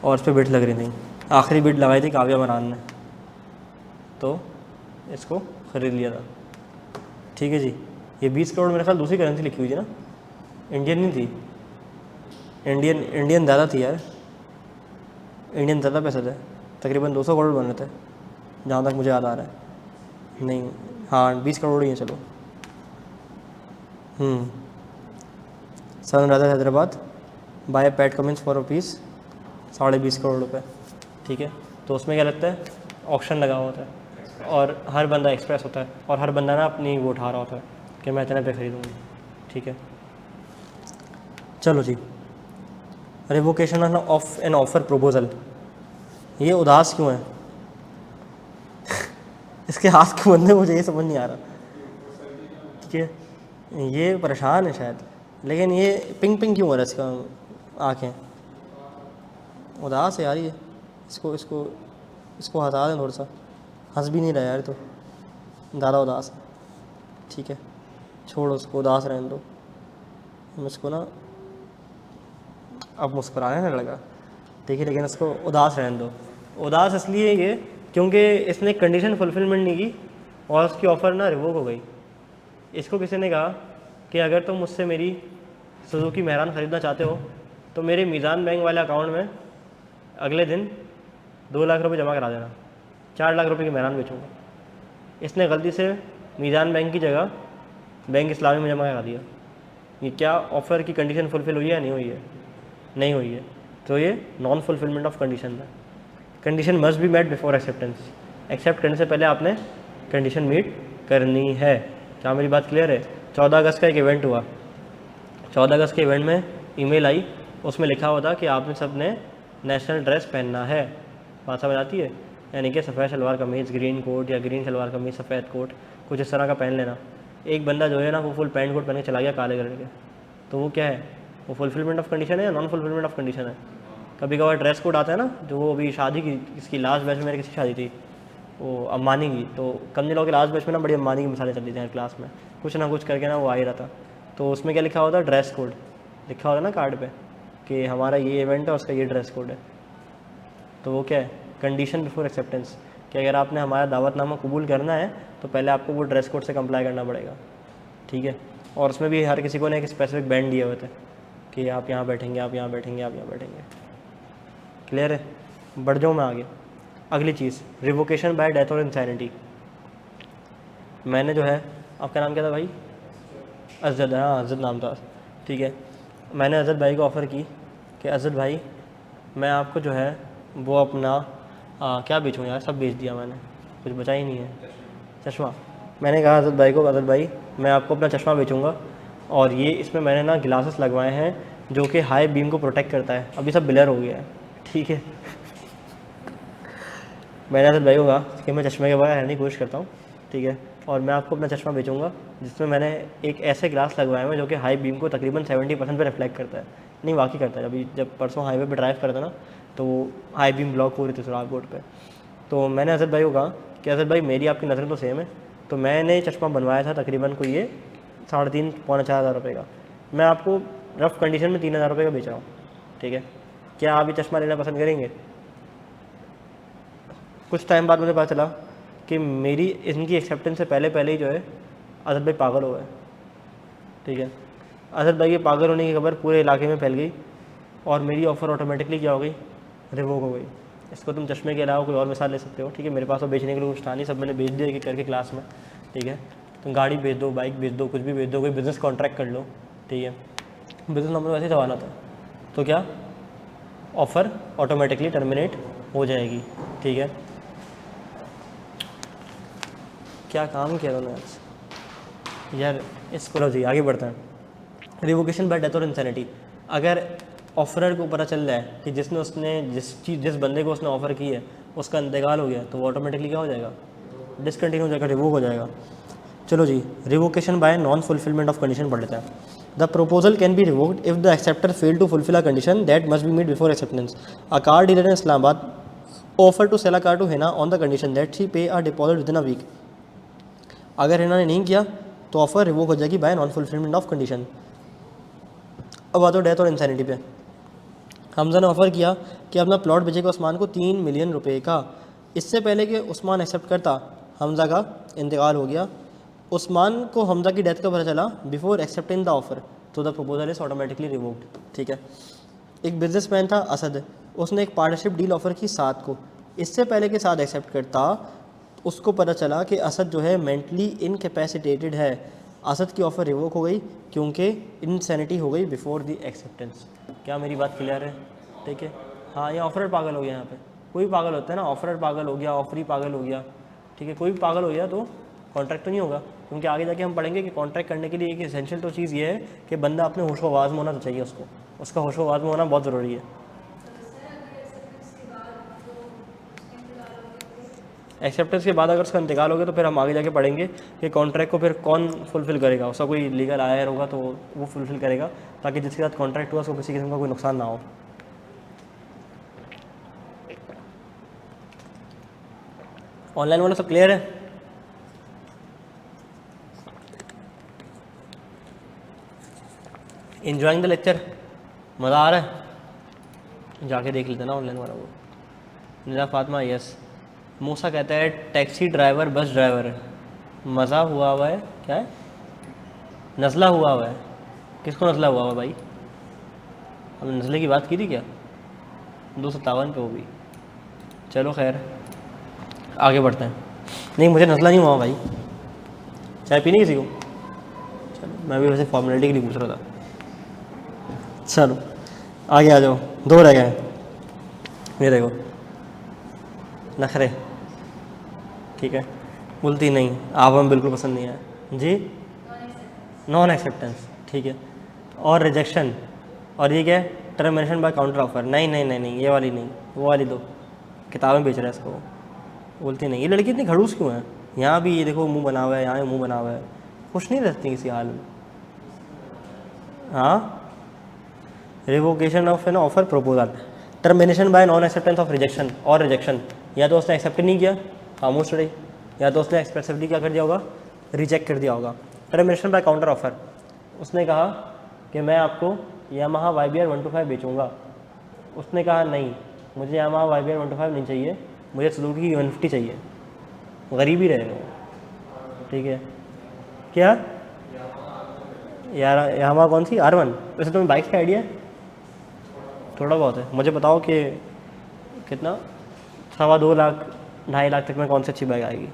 और उस पर बिड लग रही थी। आखिरी बिड लगाई थी काव्या मरान ने, तो इसको ख़रीद लिया था। ठीक है जी, ये 20 करोड़ मेरे ख्याल दूसरी करेंसी लिखी हुई थी ना, इंडियन नहीं थी। इंडियन ज़्यादा थी यार, इंडियन ज़्यादा पैसे थे, तकरीबन 200 करोड़ बन रहे थे जहाँ तक मुझे याद आ रहा है। नहीं, हाँ 20 करोड़ ही है, चलो। Sunrisers Hyderabad buy Pat Cummins for ₹20.5 crore. ठीक है, तो उसमें क्या लगता है, ऑक्शन लगा हुआ होता है और हर बंदा एक्सप्रेस होता है और हर बंदा ना अपनी वो उठा रहा होता है कि मैं इतने पे खरीदूँगी। ठीक है, चलो जी। Revocation of an offer proposal, ये उदास क्यों है? इसके हाथ क्यों बंदे, मुझे ये समझ नहीं आ रहा। ठीक है, ये परेशान है शायद, लेकिन ये पिंक क्यों हो रहा है इसका आँखें? उदास है यार ये, इसको हटा दें थोड़ा सा। हंस भी नहीं रहा यार, तो ज़्यादा उदास है। ठीक है, छोड़ो उसको, उदास रहने दो। हम इसको ना, अब मुस्कुराने नहीं लगा, ठीक है, लेकिन इसको उदास रहने दो। उदास इसलिए ये क्योंकि इसने कंडीशन फुलफिलमेंट नहीं की और उसकी ऑफ़र ना रिवोक हो गई। इसको किसी ने कहा कि अगर तुम मुझसे मेरी सुजुकी मेहरान ख़रीदना चाहते हो तो मेरे मीज़ान बैंक वाले अकाउंट में अगले दिन 2 लाख रुपए जमा करा देना, 4 लाख रुपए की मेहरान बेचूँगा। इसने गलती से मीज़ान बैंक की जगह बैंक इस्लामी में जमा करा दिया। ये क्या ऑफ़र की कंडीशन फुलफ़िल हुई है या नहीं हुई है? नहीं हुई है, तो ये नॉन फुलफिलमेंट ऑफ कंडीशन है। Condition must be met before acceptance. Accept करने से पहले आपने कंडीशन मीट करनी है। क्या मेरी बात क्लियर है? 14 अगस्त का एक इवेंट हुआ। 14 अगस्त के इवेंट में ईमेल आई, उसमें लिखा हुआ था कि आपने सब ने नेशनल ड्रेस पहनना है। बात समझ आती है? यानी कि सफ़ेद शलवार कमीज़, ग्रीन कोट, या ग्रीन शलवार कमीज़ सफ़ेद कोट, कुछ इस तरह का पहन लेना। एक बंदा जो है ना वो फुल पैंट कोट पहन के चला गया काले कलर के, तो वो क्या है? वो फुलफिलमेंट ऑफ कंडीशन है या नॉन फुलफिलमेंट ऑफ कंडीशन है? कभी कभार ड्रेस कोड आता है ना, जो वो अभी शादी की, इसकी लास्ट बैच में मेरी किसी शादी थी, वो अम्बानी की, तो कंपनी लोगों के लास्ट बैच में ना बड़ी अम्बानी की मिसालें चल रही थी हर क्लास में, कुछ ना कुछ करके ना वो आ ही रहा था। तो उसमें क्या लिखा होता, ड्रेस कोड लिखा होता ना कार्ड पे कि हमारा ये इवेंट है, उसका ये ड्रेस कोड है। तो वो क्या है? कंडीशन बिफोर एक्सेप्टेंस, कि अगर आपने हमारा दावतनामा कबूल करना है तो पहले आपको वो ड्रेस कोड से कंप्लाई करना पड़ेगा। ठीक है, और उसमें भी हर किसी को ने एक स्पेसिफिक बैंड दिए हुए थे कि आप यहाँ बैठेंगे, आप यहाँ बैठेंगे, आप यहाँ बैठेंगे। क्लियर है? बढ़ जाऊँ मैं आगे। अगली चीज़, रिवोकेशन बाय डेथ और इंसैनिटी। मैंने जो है, आपका नाम क्या था भाई? अजद, हाँ अजद नाम था। ठीक है, मैंने अजद भाई को ऑफ़र की कि अजद भाई मैं आपको जो है वो अपना क्या बेचूँ यार, सब बेच दिया मैंने, कुछ बचा ही नहीं है। चश्मा। मैंने कहा अजद भाई को, अजद भाई मैं आपको अपना चश्मा बेचूँगा और ये इसमें मैंने ना ग्लासेस लगवाए हैं जो कि हाई बीम को प्रोटेक्ट करता है। अभी सब ब्लर हो गया है। ठीक है, मैंने असद भाई को कहा कि मैं चश्मे के बगैर रहने की कोशिश करता हूँ, ठीक है, और मैं आपको अपना चश्मा बेचूंगा जिसमें मैंने एक ऐसे ग्लास लगवाया है जो कि हाई बीम को तकरीबन 70% पे रिफ्लेक्ट करता है। नहीं वाकई करता है। अभी जब परसों हाईवे पे ड्राइव करता ना तो वो हाई बीम ब्लॉक हो रही थी सुराग रोड पे। तो मैंने असद भाई को कहा कि असद भाई मेरी आपकी नज़रें तो सेम है, तो मैंने चश्मा बनवाया था तकरीबन कोई ये 3,500 पौने 4,000 रुपये का, मैं आपको रफ़ कंडीशन में 3,000 रुपये का बेच रहा हूँ, ठीक है, क्या आप ये चश्मा लेना पसंद करेंगे? कुछ टाइम बाद मुझे पता चला कि मेरी इनकी एक्सेप्टेंस से पहले पहले ही जो है असद भाई पागल हो गए, ठीक है। असद भाई के पागल होने की खबर पूरे इलाके में फैल गई और मेरी ऑफ़र ऑटोमेटिकली क्या हो गई, रिवोक हो गई। इसको तुम चश्मे के अलावा कोई और मिसाल ले सकते हो, ठीक है। मेरे पास तो बेचने के लिए कुछ था नहीं, सब मैंने बेच दिया कि करके क्लास में, ठीक है। तुम गाड़ी बेच दो, बाइक बेच दो, कुछ भी बेच दो, कोई बिज़नेस कॉन्ट्रैक्ट कर लो, ठीक है। बिज़नेस नंबर वैसे ही दबाना था, तो क्या ऑफ़र ऑटोमेटिकली टर्मिनेट हो जाएगी, ठीक है। क्या काम किया उन्होंने आज यार। इसको जी आगे बढ़ते हैं। रिवोकेशन बाय डेथ और इंसैनिटी। अगर ऑफरर को पता चल जाए कि उसने जिस बंदे को उसने ऑफ़र की है उसका इंतकाल हो गया, तो वो ऑटोमेटिकली क्या हो जाएगा, डिसकंटिन्यू हो जाएगा, रिवोक हो जाएगा। चलो जी, revocation by non fulfilment of condition पढ़ लेते हैं। The proposal can be revoked if the acceptor failed to fulfill a condition that must be met before acceptance. A car dealer in Islamabad offered to sell a car to Hina on the condition that she pay a deposit within a week. अगर हिना ने नहीं किया तो offer revoke हो जाएगी bye non fulfilment of condition. अब आ तो death और इंसैनिटी पे। हमजा ने ऑफ़र किया कि अपना प्लॉट बेचेगा उस्मान को 3 मिलियन रुपए का। इससे पहले कि उस्मान एक्सेप्ट करता, हमजा का इंतकाल हो गया। उस्मान को हमजा की डेथ का पता चला बिफोर एक्सेप्टिंग द ऑफ़र, तो the proposal is automatically revoked, ठीक है। एक बिजनेसमैन था असद, उसने एक पार्टनरशिप डील ऑफ़र की 7 को। इससे पहले के साथ एक्सेप्ट करता, उसको पता चला कि असद जो है मेंटली इनकैपेसिटेटेड है। असद की ऑफ़र रिवोक हो गई क्योंकि इनसैनिटी हो गई बिफोर द एक्सेप्टेंस। क्या मेरी बात क्लियर है? ठीक है। हाँ, ये ऑफरर पागल हो गया। यहाँ पे कोई पागल होता है ना, ऑफरर पागल हो गया, ऑफरी पागल हो गया, ठीक है। कोई भी पागल हो गया तो कॉन्ट्रैक्ट तो नहीं होगा, क्योंकि आगे जाके हम पढ़ेंगे कि कॉन्ट्रैक्ट करने के लिए एक एसेंशियल तो चीज़ ये है कि बंदा अपने होश व आवाज़ में होना तो चाहिए, उसका होश व आवाज़ में होना बहुत ज़रूरी है। एक्सेप्टेंस के बाद अगर उसका इंतकाल हो गया तो फिर हम आगे जाके पढ़ेंगे कि कॉन्ट्रैक्ट को फिर कौन फुलफ़िल करेगा। उसका कोई लीगल आयर होगा तो वो फुलफ़िल करेगा, ताकि जिसके साथ कॉन्ट्रैक्ट हुआ उसको किसी किस्म का कोई नुकसान ना हो। ऑनलाइन वाला सब क्लियर है? एंजॉइंग द लेक्चर, मज़ा आ रहा है? जाके देख लेते ना ऑनलाइन वाला। वो निरा फातिमा यस। मूसा कहता है टैक्सी ड्राइवर बस ड्राइवर है। मज़ा हुआ है, क्या है? नज़ला हुआ है। किसको नज़ला हुआ भाई? हमने नज़ले की बात की थी क्या? 257 पे वो भी। चलो खैर आगे बढ़ते हैं। नहीं, मुझे नज़ला नहीं हुआ भाई। चाय पीनी किसी को? चलो, मैं भी वैसे फॉर्मेलिटी के लिए पूछ रहा था। चलो आगे आ जाओ, 2 रह गए। ये देखो नखरे, ठीक है। बोलती नहीं, आप हमें बिल्कुल पसंद नहीं आया जी। नॉन एक्सेप्टेंस, ठीक है। और रिजेक्शन, और ये क्या है? Termination by counter offer. नहीं नहीं नहीं नहीं, ये वाली नहीं, वो वाली दो। किताबें बेच रहा है इसको। बोलती नहीं। ये लड़की इतनी खड़ूस क्यों है? यहाँ भी ये देखो मुंह बना हुआ है, यहाँ मुंह बना हुआ है, खुश नहीं रहती किसी हाल में। हाँ, revocation of an offer proposal, termination by non acceptance of rejection और रिजेक्शन। या तो उसने एक्सेप्ट नहीं किया, खामोश रही, या तो उसने एक्सप्रेसिवली क्या कर दिया होगा, रिजेक्ट कर दिया होगा। टर्मिनेशन बाय काउंटर ऑफर, उसने कहा कि मैं आपको यामाहा YBR 125 बेचूंगा। उसने कहा नहीं, मुझे यामाहा YBR 125 नहीं चाहिए, मुझे सुजुकी की 150 चाहिए। गरीब ही रहेगा, ठीक है। क्या यार, यामाहा कौन सी? R1। वैसे तुम्हें बाइक्स का आइडिया है? थोड़ा बहुत है। मुझे बताओ कि कितना, 2.25 लाख 2.5 लाख तक में कौन सी अच्छी बाइक आएगी?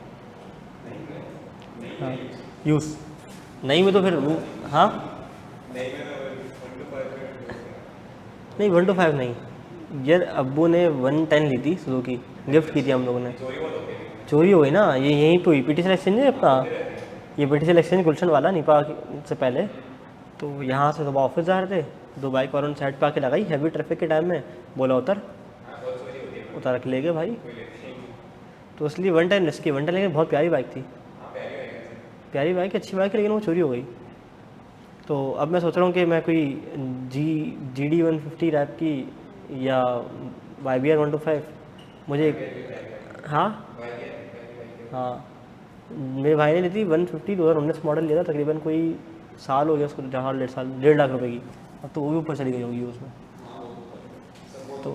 हाँ, यूज़ नहीं में तो फिर हाँ नहीं, 125 नहीं यार। अब्बू ने 110 ली थी सुजुकी, गिफ्ट की थी हम लोगों ने। चोरी हो गई ना, ये यहीं पे हुई। PTCL एक्सचेंज है अपना, ये PTCL एक्सचेंज गुलशन वाला निपा से पहले। तो यहाँ से सुबह ऑफिस जा रहे थे, 2 बाइक और उन साइड पे आके लगाई हैवी ट्रैफिक के टाइम में। बोला उतर, उतार के ले गए भाई। तो इसलिए 110 रिस्की। 110 लेकिन बहुत प्यारी बाइक थी, प्यारी बाइक, अच्छी बाइक है, लेकिन वो चोरी हो गई। तो अब मैं सोच रहा हूँ कि मैं कोई GD 150 रैप की या YBR 125 मुझे। हाँ हाँ, मेरे भाई ने ली थी 150, 2019 मॉडल लिया था, तकरीबन कोई साल हो गया उसको, 1.5 साल, 1.5 लाख रुपए की। अब तो वो भी ऊपर चली गई होगी उसमें। तो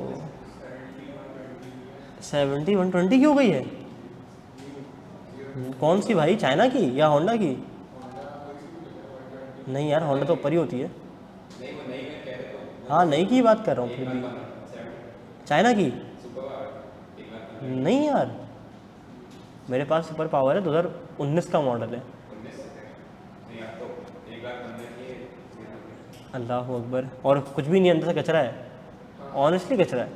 70 120 की हो गई है? कौन सी भाई, चाइना की या होंडा की? नहीं यार, होंडा तो ऊपर ही होती है। हाँ नई की बात कर रहा हूँ, फिर भी चाइना की नहीं यार। मेरे पास सुपर पावर है, 2019 का मॉडल है। अल्लाह अकबर, और कुछ भी नहीं, अंदर से कचरा है, ऑनेस्टली कचरा है।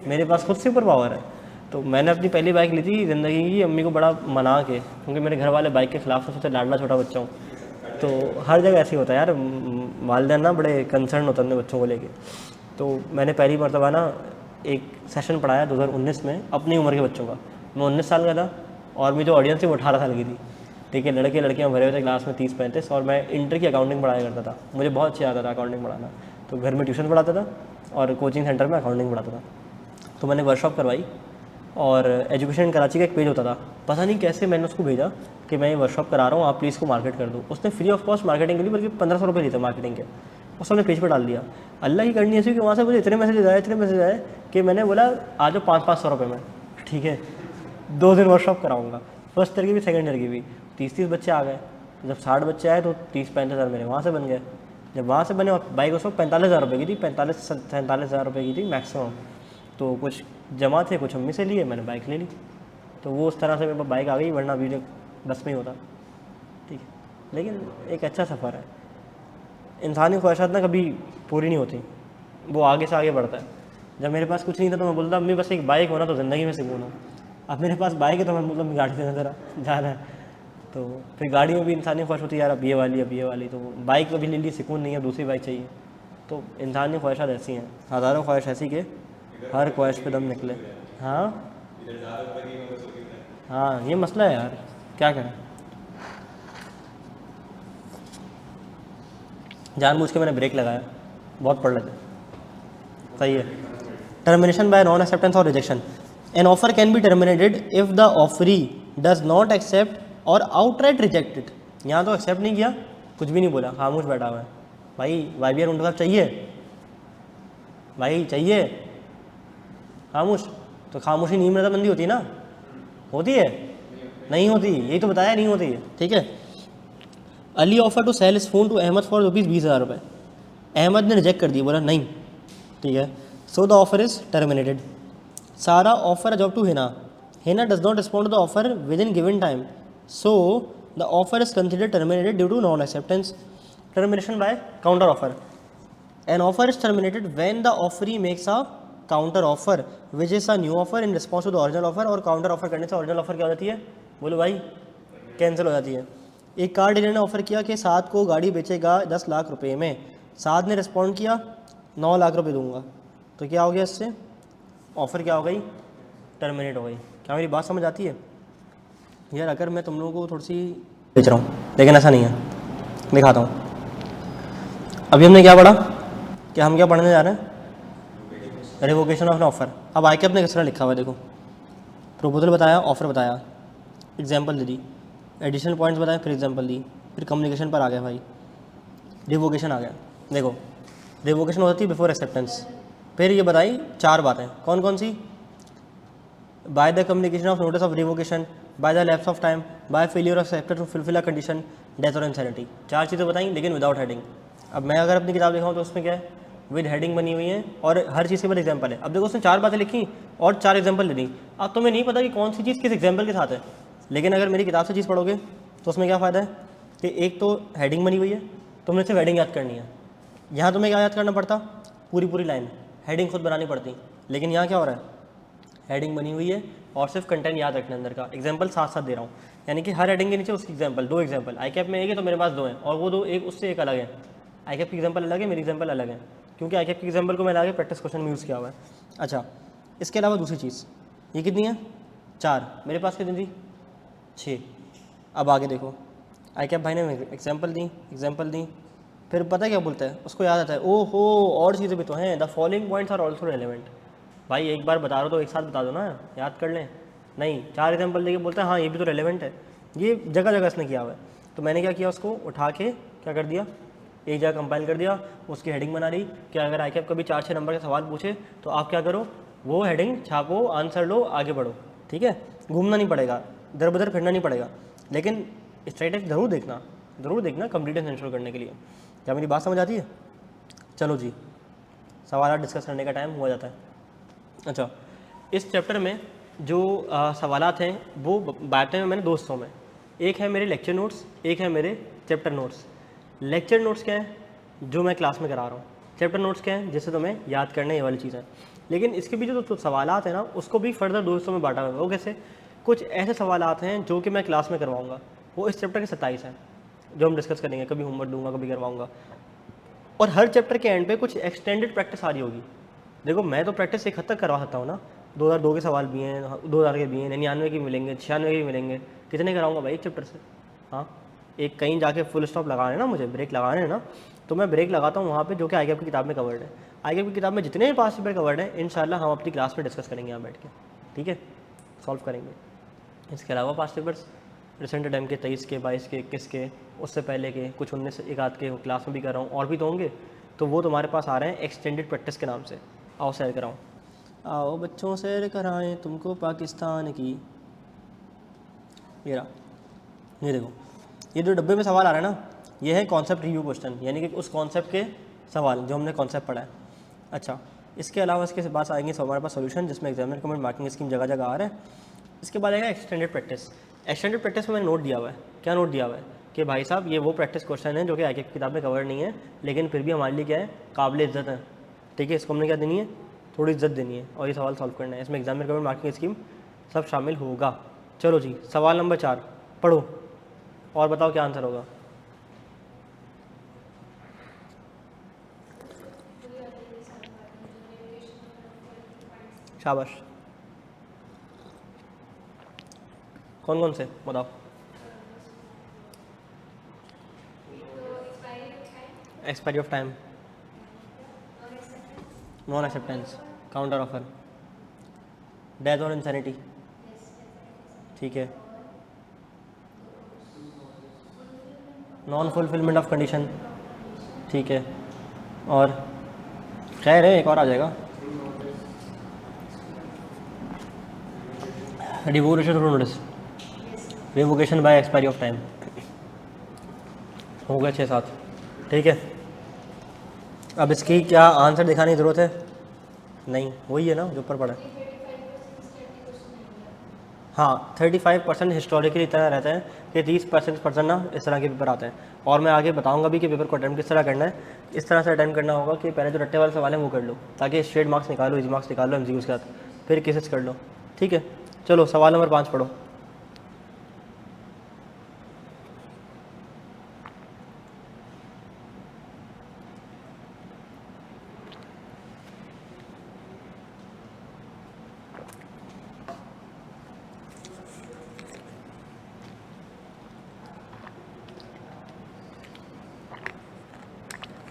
मेरे पास खुद सुपर पावर है। तो मैंने अपनी पहली बाइक ली थी ज़िंदगी की, अम्मी को बड़ा मना के, क्योंकि मेरे घर वाले बाइक के खिलाफ, सबसे लाडला छोटा बच्चा हूँ। तो हर जगह ऐसे ही होता है यार, वालिदैन ना बड़े कंसर्न होते हैं अपने बच्चों को लेके। तो मैंने पहली मरतबा ना एक सेशन पढ़ाया 2019 में अपनी उम्र के बच्चों का। मैं 19 साल का था और मेरी जो ऑडियंस थी वो 18 साल की थी। ठीक है, लड़के लड़कियाँ भरे हुए थे क्लास में 30-35, और मैं इंटर की अकाउंटिंग पढ़ाया करता था। मुझे बहुत अच्छा आता था अकाउंटिंग पढ़ाना। तो घर में ट्यूशन पढ़ाता था और कोचिंग सेंटर में अकाउंटिंग पढ़ाता था। तो मैंने वर्कशॉप करवाई, और एजुकेशन इन कराची का एक पेज होता था, पता नहीं कैसे मैंने उसको भेजा कि मैं ये वर्कशॉप करा रहा हूँ, आप प्लीज़ इसको मार्केट कर दो। उसने फ्री ऑफ कॉस्ट मार्केटिंग के लिए बल्कि 1500 रुपये लिए थे मार्केटिंग के, उसने अपने पेज पर डाल दिया। अल्लाह की करनी ऐसी कि वहाँ से मुझे इतने मैसेज आए कि मैंने बोला आ जाओ 500-500 रुपये में, ठीक है 2 दिन वर्कशॉप कराऊंगा, फर्स्ट ईयर की भी सेकंड ईयर की भी। 30-30 बच्चे आ गए। जब 60 बच्चे आए तो 30-35 हज़ार मेरे वहाँ से बन गए। जब वहाँ से बने, बाइक उस वक्त 45,000 रुपये की थी, 45-47 रुपये की थी मैक्सिमम। तो कुछ जमा थे, कुछ अम्मी से लिए, मैंने बाइक ले ली। तो वो उस तरह से मेरे पास बाइक आ गई, वरना अभी बस में ही होता। ठीक है, लेकिन एक अच्छा सफ़र है। इंसानी ख्वाहिशात ना कभी पूरी नहीं होती, वो आगे से आगे बढ़ता है। जब मेरे पास कुछ नहीं था तो मैं बोलता अम्मी बस एक बाइक होना तो ज़िंदगी में सुकून हो। अब मेरे पास बाइक है तो मैं मतलब गाड़ी से ज़रा जा रहा है। तो फिर गाड़ी में भी इंसानी ख्वाहिश होती है यार, अब ये वाली, अब ये वाली। तो बाइक कभी ले ली, सुकून नहीं है, दूसरी बाइक चाहिए। तो इंसानी ख्वाहिशात ऐसी हैं, हज़ारों ख्वाहिश ऐसी के हर ख्वाहिश पे दम निकले। हाँ हाँ, ये मसला है यार, क्या करें। जानबूझ के मैंने ब्रेक लगाया, बहुत पढ़ लेते। सही है। टर्मिनेशन बाय नॉन एक्सेप्टेंस और rejection. An offer can be terminated if the offeree does not accept or outright reject it. यहाँ तो एक्सेप्ट नहीं किया, कुछ भी नहीं बोला, खामोश बैठा हुआ है। भाई YBR 125 चाहिए, भाई चाहिए, खामोश। तो खामोशी नींद में बंदी होती है ना, होती है नहीं होती, यही तो बताया नहीं होती है। ठीक है। अली ऑफर टू सेल इस phone to Ahmad for ₹20,000। Ahmad ने रिजेक्ट कर दी, बोला नहीं। ठीक है, so the offer is terminated. Sara offer job to Hina. Hina does not respond to the offer within given time, so the offer is considered terminated due to non acceptance. Termination by counter offer. An offer is terminated when the offeree makes a counter offer which is a new offer in response to the original offer. और counter offer करने से original offer क्या हो जाती है, बोलो भाई, cancel हो जाती है। एक कार डीलर ने ऑफर किया कि साद को गाड़ी बेचेगा 10 लाख रुपए में। साद ने रिस्पॉन्ड किया 9 लाख रुपए दूंगा। तो क्या हो गया इससे, ऑफ़र क्या हो गई, टर्मिनेट हो गई। क्या मेरी बात समझ आती है यार? अगर मैं तुम लोगों को थोड़ी सी बेच रहा हूँ, लेकिन ऐसा नहीं है, दिखाता हूँ। अभी हमने क्या पढ़ा, कि हम क्या पढ़ने जा रहे हैं, रिवोकेशन ऑफ एन ऑफर। अब आके अपने किस तरह लिखा हुआ है देखो, प्रपोजल बताया, ऑफर बताया, एग्जाम्पल दे दी, एडिशनल पॉइंट्स बताए, फिर एग्जाम्पल दी, फिर कम्युनिकेशन पर आ गया भाई, रिवोकेशन आ गया। देखो रिवोकेशन होती है बिफोर एक्सेप्टेंस। फिर ये बताई 4 बातें, कौन कौन सी, by the communication of notice of revocation, by the lapse of time, by failure of accepted to fulfil a condition, death और इंसैनिटी। 4 चीज़ें बताई, लेकिन विदाउट हेडिंग। अब मैं अगर अपनी किताब दिखाऊँ तो उसमें क्या है, विद हेडिंग बनी हुई है और हर चीज़ के बाद एग्जाम्पल है। अब देखो उसने 4 बातें लिखी और 4 एग्जाम्पल ले दी। अब तुम्हें नहीं पता कि कौन सी चीज़ किस एग्जाम्पल के साथ है, लेकिन अगर मेरी किताब से चीज़ पढ़ोगे तो उसमें क्या फ़ायदा है कि एक तो हेडिंग बनी हुई है, तुमने सिर्फ हेडिंग याद करनी है। यहाँ तुम्हें क्या याद करना पड़ता, पूरी लाइन, हेडिंग खुद बनानी पड़ती। लेकिन यहाँ क्या हो रहा है, हेडिंग बनी हुई है और सिर्फ कंटेंट याद रखना अंदर का, एग्जाम्पल साथ साथ दे रहा हूँ। यानी कि हर हेडिंग के नीचे उसकी एग्जाम्पल, 2 एग्जाम्पल। आई कैप में एक है तो मेरे पास 2 हैं, और वो 2 एक उससे एक अलग है। आई कैप की एग्जाम्पल अलग है, मेरी एग्जाम्पल अलग है, क्योंकि आई कैप की एग्जाम्पल को मैंने आगे प्रैक्टिस क्वेश्चन में यूज़ किया हुआ है। अच्छा, इसके अलावा दूसरी चीज़, ये कितनी है, 4, मेरे पास कितनी थी 6। अब आगे देखो, आई कैप भाई ने एग्जाम्पल दी, फिर पता है क्या बोलता है, उसको याद आता है, ओहो और चीज़ें भी तो हैं, the following points are also relevant. भाई एक बार बता रहा हो तो एक साथ बता दो ना, याद कर लें। नहीं, 4 एग्जाम्पल देके बोलता है हाँ ये भी तो रेलिवेंट है, ये जगह जगह इसने किया हुआ है। तो मैंने क्या किया, उसको उठा के क्या कर दिया, एक जगह कंपाइल कर दिया, उसकी हेडिंग बना दी कि अगर आई कैप कभी 4-6 नंबर के सवाल पूछे तो आप क्या करो, वो हेडिंग छापो, आंसर लो, आगे बढ़ो। ठीक है, घूमना नहीं पड़ेगा, इधर उधर फिरना नहीं पड़ेगा, लेकिन स्ट्रेटेजी ज़रूर देखना कंप्लीटेंस इंश्योर करने के लिए। क्या मेरी बात समझ आती है? चलो जी, सवाल डिस्कस करने का टाइम हुआ जाता है। अच्छा, इस चैप्टर में जो सवालात हैं वो बांटे हैं मैंने 2 हिस्सों में। एक है मेरे लेक्चर नोट्स, एक है मेरे चैप्टर नोट्स। लेक्चर नोट्स क्या है, जो मैं क्लास में करा रहा हूँ। चैप्टर नोट्स क्या है, जिससे तुम्हें याद करने ये वाली चीज़ है। लेकिन इसके भी जो सवालात हैं ना, उसको भी फर्दर 2 हिस्सों में बांटा हुआ है। वो कैसे, कुछ ऐसे सवालात हैं जो कि मैं क्लास में करवाऊँगा, वो इस चैप्टर के 27 हैं जो हम डिस्कस करेंगे, कभी होमवर्क दूंगा, कभी करवाऊँगा। और हर चैप्टर के एंड पे कुछ एक्सटेंडेड प्रैक्टिस आ रही होगी। देखो मैं तो प्रैक्टिस एक हद तक करवा सकता हूँ ना, 2002 के सवाल भी हैं, 2000 के भी हैं, 99 के मिलेंगे, 96 के भी मिलेंगे, कितने कराऊंगा भाई एक चैप्टर से। हाँ, एक कहीं जाके फुल स्टॉप लगाना है ना, मुझे ब्रेक लगाना है ना, तो मैं ब्रेक लगाता हूँ वहाँ पे, जो कि आईगैप की किताब में कवर्ड है। आईगैप की किताब में जितने भी पास पेपर कवर्ड है, इंशाल्लाह हम अपनी क्लास में डिस्कस करेंगे यहाँ बैठ के, ठीक है, सॉल्व करेंगे। इसके अलावा पास पेपर्स रिसेंट टाइम के 23 के, 22 के, 21 के, उससे पहले के कुछ 19 एक आध के क्लास में भी कर रहा हूँ, और भी तो होंगे, तो वो तुम्हारे पास आ रहे हैं एक्सटेंडेड प्रैक्टिस के नाम से। आओ सैर कराऊँ, आओ बच्चों सैर कराएं तुमको पाकिस्तान की। ये रहा, ये देखो, ये जो डब्बे में सवाल आ रहा है ना, ये है कॉन्सेप्ट रिव्यू क्वेश्चन, यानी कि उस कॉन्सेप्ट के सवाल जो हमने कॉन्सेप्ट पढ़ा है। अच्छा, इसके अलावा इसके पास आएंगे हमारे पास सोल्यूशन, जिसमें एग्जामिनर कमेंट मार्किंग स्कीम जगह जगह आ रहा है। इसके बाद आएगा एक्सटेंडेड प्रैक्टिस। एक्सटेंडेड प्रैक्टिस में मैंने नोट दिया हुआ है, क्या नोट दिया हुआ है कि भाई साहब ये वो प्रैक्टिस क्वेश्चन है जो कि आगे की किताब में कवर नहीं है, लेकिन फिर भी हमारे लिए क्या है, काबिल इज्जत है। ठीक है, इसको हमने क्या देनी है, थोड़ी इज्जत देनी है, और ये सवाल सॉल्व करना है। इसमें एग्जामिनर कमेंट मार्किंग स्कीम सब शामिल होगा। चलो जी, सवाल नंबर 4 पढ़ो और बताओ क्या आंसर होगा। शाबाश, कौन कौन से बताओ। Expiry of time, non acceptance, counter offer, death और इंसैनिटी, ठीक है, नॉन फुलफिलमेंट ऑफ कंडीशन, ठीक है, और खैर है एक और आ जाएगा, devotion through notice, revocation by expiry of time. हो गए 6-7, ठीक है। अब इसकी क्या आंसर दिखाने की ज़रूरत है? नहीं, वही है ना जो ऊपर पड़ा है। हाँ, 35% हिस्टोरिकली इतना रहता है कि 30% ना इस तरह के पेपर आते हैं। और मैं आगे बताऊंगा भी कि पेपर को अटैम्प्ट किस तरह करना है। इस तरह से अटैम्प्ट करना होगा कि पहले जो रट्टे वाले सवाल हैं वो कर लो, ताकि स्ट्रेट मार्क्स निकालो, इजी मार्क्स निकाल लो एमसीक्यू के साथ, फिर केसेस कर लो, ठीक है। चलो सवाल नंबर 5 पढ़ो।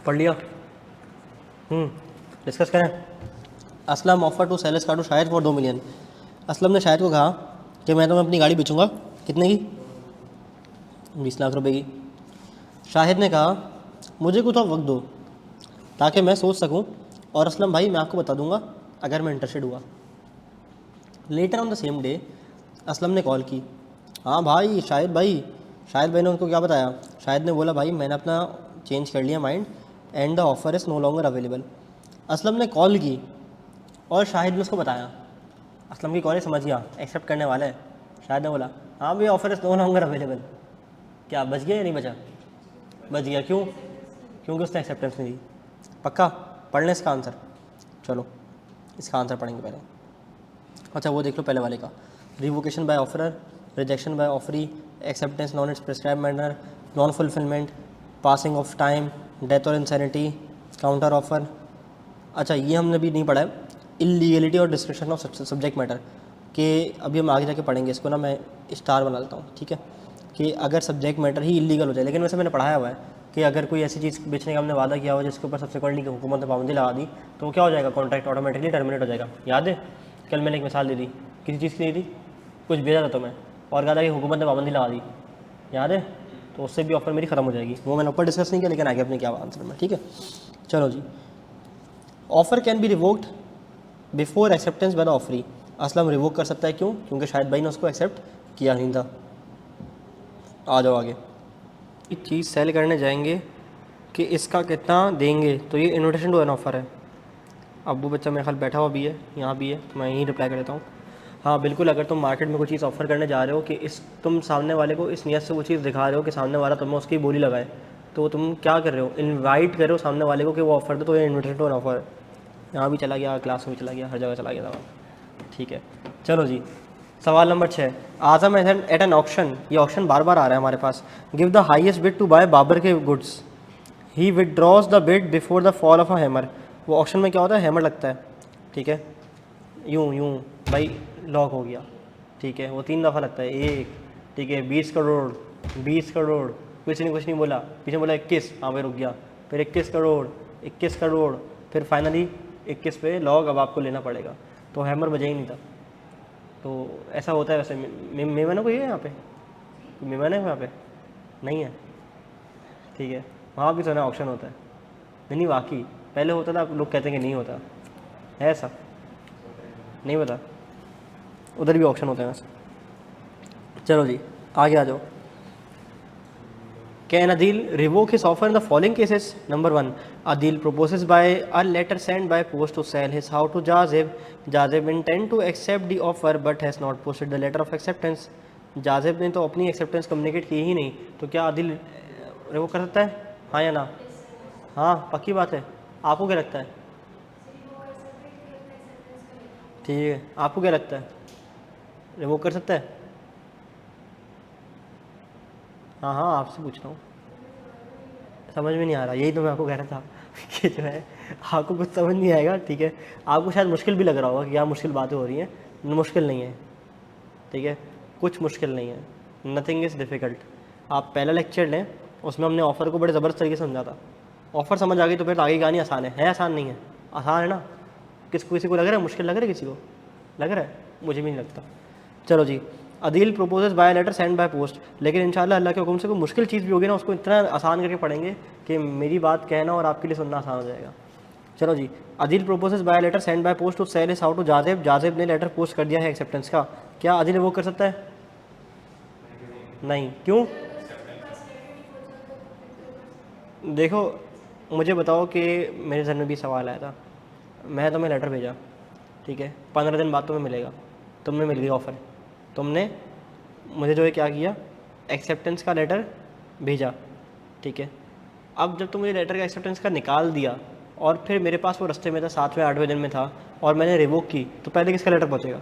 पढ़ लिया? डिस्कस करें। Aslam offer to sell car to Shahid for 2 million. Aslam ने शाहिद को कहा कि मैं तुम्हें अपनी गाड़ी बेचूंगा, कितने की? 20 लाख रुपए की। शाहिद ने कहा मुझे कुछ और वक्त दो ताकि मैं सोच सकूं, और असलम भाई मैं आपको बता दूंगा अगर मैं इंटरेस्टेड हुआ। Later on the same day Aslam ने कॉल की। हाँ भाई शाहिद भाई ने उनको क्या बताया? शाहिद ने बोला भाई मैंने अपना चेंज कर लिया mind and the offer is no longer available. Aslam ने कॉल की और शाहिद ने उसको बताया। असलम की कॉल समझ गया, एक्सेप्ट करने वाला है। शाहिद ने बोला हाँ भाई offer is no longer available. क्या बच गया या नहीं बचा? बच गया। क्यों? क्योंकि उसने एक्सेप्टेंस नहीं दी। पक्का पढ़ लें इसका आंसर? चलो इसका आंसर पढ़ेंगे पहले। अच्छा वो देख लो पहले वाले का, revocation by offeror, rejection by offeree, acceptance non its prescribe manner, non fulfilment, passing of time, death और इंसैनिटी, काउंटर ऑफर। अच्छा ये हमने भी नहीं पढ़ा है, इलीगलिटी और डिस्क्रिप्शन ऑफ सब्जेक्ट मैटर, कि अभी हम आगे जाके पढ़ेंगे इसको ना, मैं स्टार बना लेता हूँ, ठीक है, कि अगर सब्जेक्ट मैटर ही इलीगल हो जाए, लेकिन वैसे मैंने पढ़ाया हुआ है कि अगर कोई ऐसी चीज़ बेचने का हमने वादा किया हो जिसके ऊपर सब्सिक्वेंटली हुकूमत ने पाबंदी लगा दी, तो वो क्या हो जाएगा, कॉन्ट्रैक्ट ऑटोमेटिकली टर्मिनेट हो जाएगा। याद है कल मैंने एक मिसाल दी थी, किसी चीज़ की दी थी, कुछ भेजा था तुम्हें और कहा था कि हुकूमत ने पाबंदी लगा दी, याद है, तो उससे भी ऑफर मेरी ख़त्म हो जाएगी। वो मैंने ऊपर डिस्कस नहीं किया, लेकिन आगे अपने क्या आंसर में, ठीक है। चलो जी, offer can be revoked before acceptance by the offeree. Aslam revoke कर सकता है, क्यों? क्योंकि शायद भाई ने उसको एक्सेप्ट किया नहीं था। आ जाओ आगे, एक चीज़ सेल करने जाएंगे कि इसका कितना देंगे, तो ये इन्विटेशन टू एन ऑफ़र है। अब वो बच्चा मेरे ख्याल बैठा हुआ भी है, यहाँ भी है, तो मैं यहीं रिप्लाई कर देता हूँ। हाँ बिल्कुल, अगर तुम मार्केट में कोई चीज़ ऑफ़र करने जा रहे हो कि इस तुम सामने वाले को इस नियत से वो चीज़ दिखा रहे हो कि सामने वाला तुम्हें उसकी बोली लगाए, तो तुम क्या कर रहे हो, इनवाइट कर रहे हो सामने वाले को कि वो ऑफ़र दे, तो ये इन्विटेशन टू एन ऑफ़र है। यहाँ भी चला गया, क्लास में भी चला गया, हर जगह चला गया था, ठीक है। चलो जी, सवाल number 6, Azam at an auction, ये ऑक्शन बार बार आ रहा है हमारे पास। Give the highest bid to buy Babar के goods, he withdraws the bid before the fall of a hammer. वो ऑक्शन में क्या होता है, हैमर लगता है, ठीक है, यूँ यूँ भाई लॉक हो गया, ठीक है, वो 3 दफ़ा लगता है, एक, ठीक है, 20 करोड़, 20 करोड़, कुछ नहीं बोला, पीछे बोला 21, हाँ भाई रुक गया, फिर 21 करोड़, 21 करोड़, फिर फाइनली 21 पे लॉक, अब आपको लेना पड़ेगा, तो हैमर बजा ही नहीं था। तो ऐसा होता है। वैसे मेमना कोई है यहाँ पे, मेमना है यहाँ पे? नहीं है, ठीक है, वहाँ भी तो ना ऑप्शन होता है। नहीं वाकई पहले होता था, लोग कहते हैं कि नहीं होता है, ऐसा नहीं पता, उधर भी ऑप्शन होते हैं वैसे। चलो जी आगे आ जाओ। Can Adil revoke his offer in the following cases? Number 1, Adil proposes by a letter sent by post to sell his house to Jazib. Jazib intend to accept the offer but has not posted the letter of acceptance. Jazib ने तो अपनी acceptance communicate की ही नहीं, तो क्या Adil revoke कर सकता है, हाँ या ना? हाँ पक्की बात है। आपको क्या लगता है? ठीक है, आपको क्या लगता है, रिवोक कर सकता है? हाँ हाँ आपसे पूछ रहा हूँ, समझ में नहीं आ रहा, यही तो मैं आपको कह रहा था कि जो है आपको कुछ समझ नहीं आएगा, ठीक है, आपको शायद मुश्किल भी लग रहा होगा कि क्या मुश्किल बातें हो रही हैं। मुश्किल नहीं है, ठीक है, कुछ मुश्किल नहीं है, नथिंग इज़ डिफ़िकल्ट। आप पहला लेक्चर लें, उसमें हमने ऑफ़र को बड़े ज़बरदस्त तरीके से समझा था। ऑफ़र समझ आ गई तो फिर आगे कहानी आसान है आसान नहीं है, आसान है ना? किसी को लग रहा है मुश्किल, लग रहा है किसी को, लग रहा है, मुझे भी नहीं लगता। चलो जी, Adeel proposes by letter send by post, लेकिन इंशाल्लाह अल्लाह के हुक्म से कोई मुश्किल चीज़ भी होगी ना, उसको इतना आसान करके पढ़ेंगे कि मेरी बात कहना और आपके लिए सुनना आसान हो जाएगा। चलो जी, Adeel proposes by letter send by post to sell his house to Jazib. Jazib ने लेटर पोस्ट कर दिया है एक्सेप्टेंस का, क्या अदील वो कर सकता है? नहीं, क्यों? देखो मुझे बताओ कि मेरे जहन में भी सवाल आया था, मैं तुम्हें लेटर भेजा, ठीक है, 15 दिन बाद तुम्हें मिलेगा, तुम्हें मिल गई ऑफ़र, तुमने मुझे जो है क्या किया, एक्सेप्टेंस का लेटर भेजा, ठीक है। अब जब तुम मुझे लेटर का एक्सेप्टेंस का निकाल दिया और फिर मेरे पास वो रास्ते में था, 7वें 8वें दिन में था, और मैंने रिवोक की, तो पहले किसका लेटर पहुँचेगा,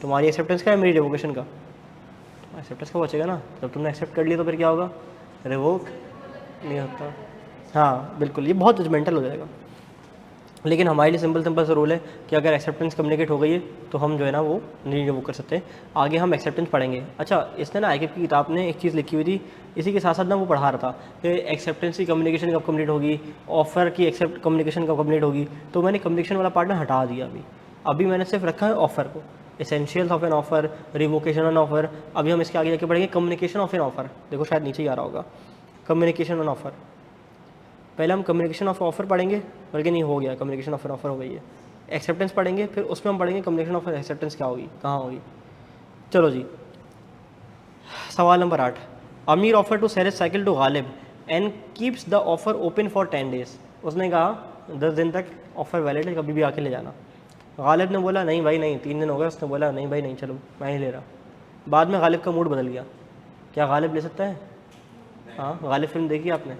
तुम्हारी एक्सेप्टेंस का या मेरी रिवोकेशन का? एक्सेप्टेंस का पहुँचेगा ना, जब तुमने एक्सेप्ट कर लिया तो फिर क्या होगा, रिवोक नहीं होता। हाँ बिल्कुल, ये बहुत जजमेंटल हो जाएगा, लेकिन हमारे लिए सिंपल सा रूल है कि अगर एक्सेप्टेंस कम्युनिकेट हो गई है तो हम जो है ना वो नहीं वो कर सकते हैं। आगे हम एक्सेप्टेंस पढ़ेंगे। अच्छा, इसने ना आईकेप की किताब ने एक चीज़ लिखी हुई थी, इसी के साथ साथ ना वो पढ़ा रहा था कि एक्सेप्टेंस की कम्युनिकेशन कब कम्प्लीट होगी, ऑफ़र की एक्सेप्ट कम्युनिकेशन कब कम्प्लीट होगी, तो मैंने कम्युनिकेशन वाला पार्ट ना हटा दिया। अभी मैंने सिर्फ रखा है ऑफ़र को, essentials of N offer, revocation on offer. अभी हम इसके आगे जाके पढ़ेंगे कम्युनिकेशन ऑफ एन ऑफ़र। देखो शायद नीचे ही आ रहा होगा, कम्युनिकेशन ऑन ऑफ़र। पहले हम कम्युनिकेशन ऑफ ऑफ़र पढ़ेंगे, बल्कि नहीं हो गया, कम्युनिकेशन ऑफ ऑफ़र हो गई है। एक्सेप्टेंस पढ़ेंगे, फिर उसमें हम पढ़ेंगे कम्युनिकेशन ऑफ एक्सेप्टेंस क्या होगी, कहाँ होगी। चलो जी, सवाल number 8, Amir offer to sell cycle to Ghalib and keeps the offer open for 10 days. उसने कहा 10 दिन तक ऑफ़र वैलिड है, कभी भी आके ले जाना। गालिब ने बोला नहीं भाई नहीं, 3 दिन हो गए। उसने बोला नहीं भाई नहीं, चलो मैं नहीं ले रहा। बाद में गालिब का मूड बदल गया, क्या गालिब ले सकता है? हाँ, गालिब फिल्म देखी आपने?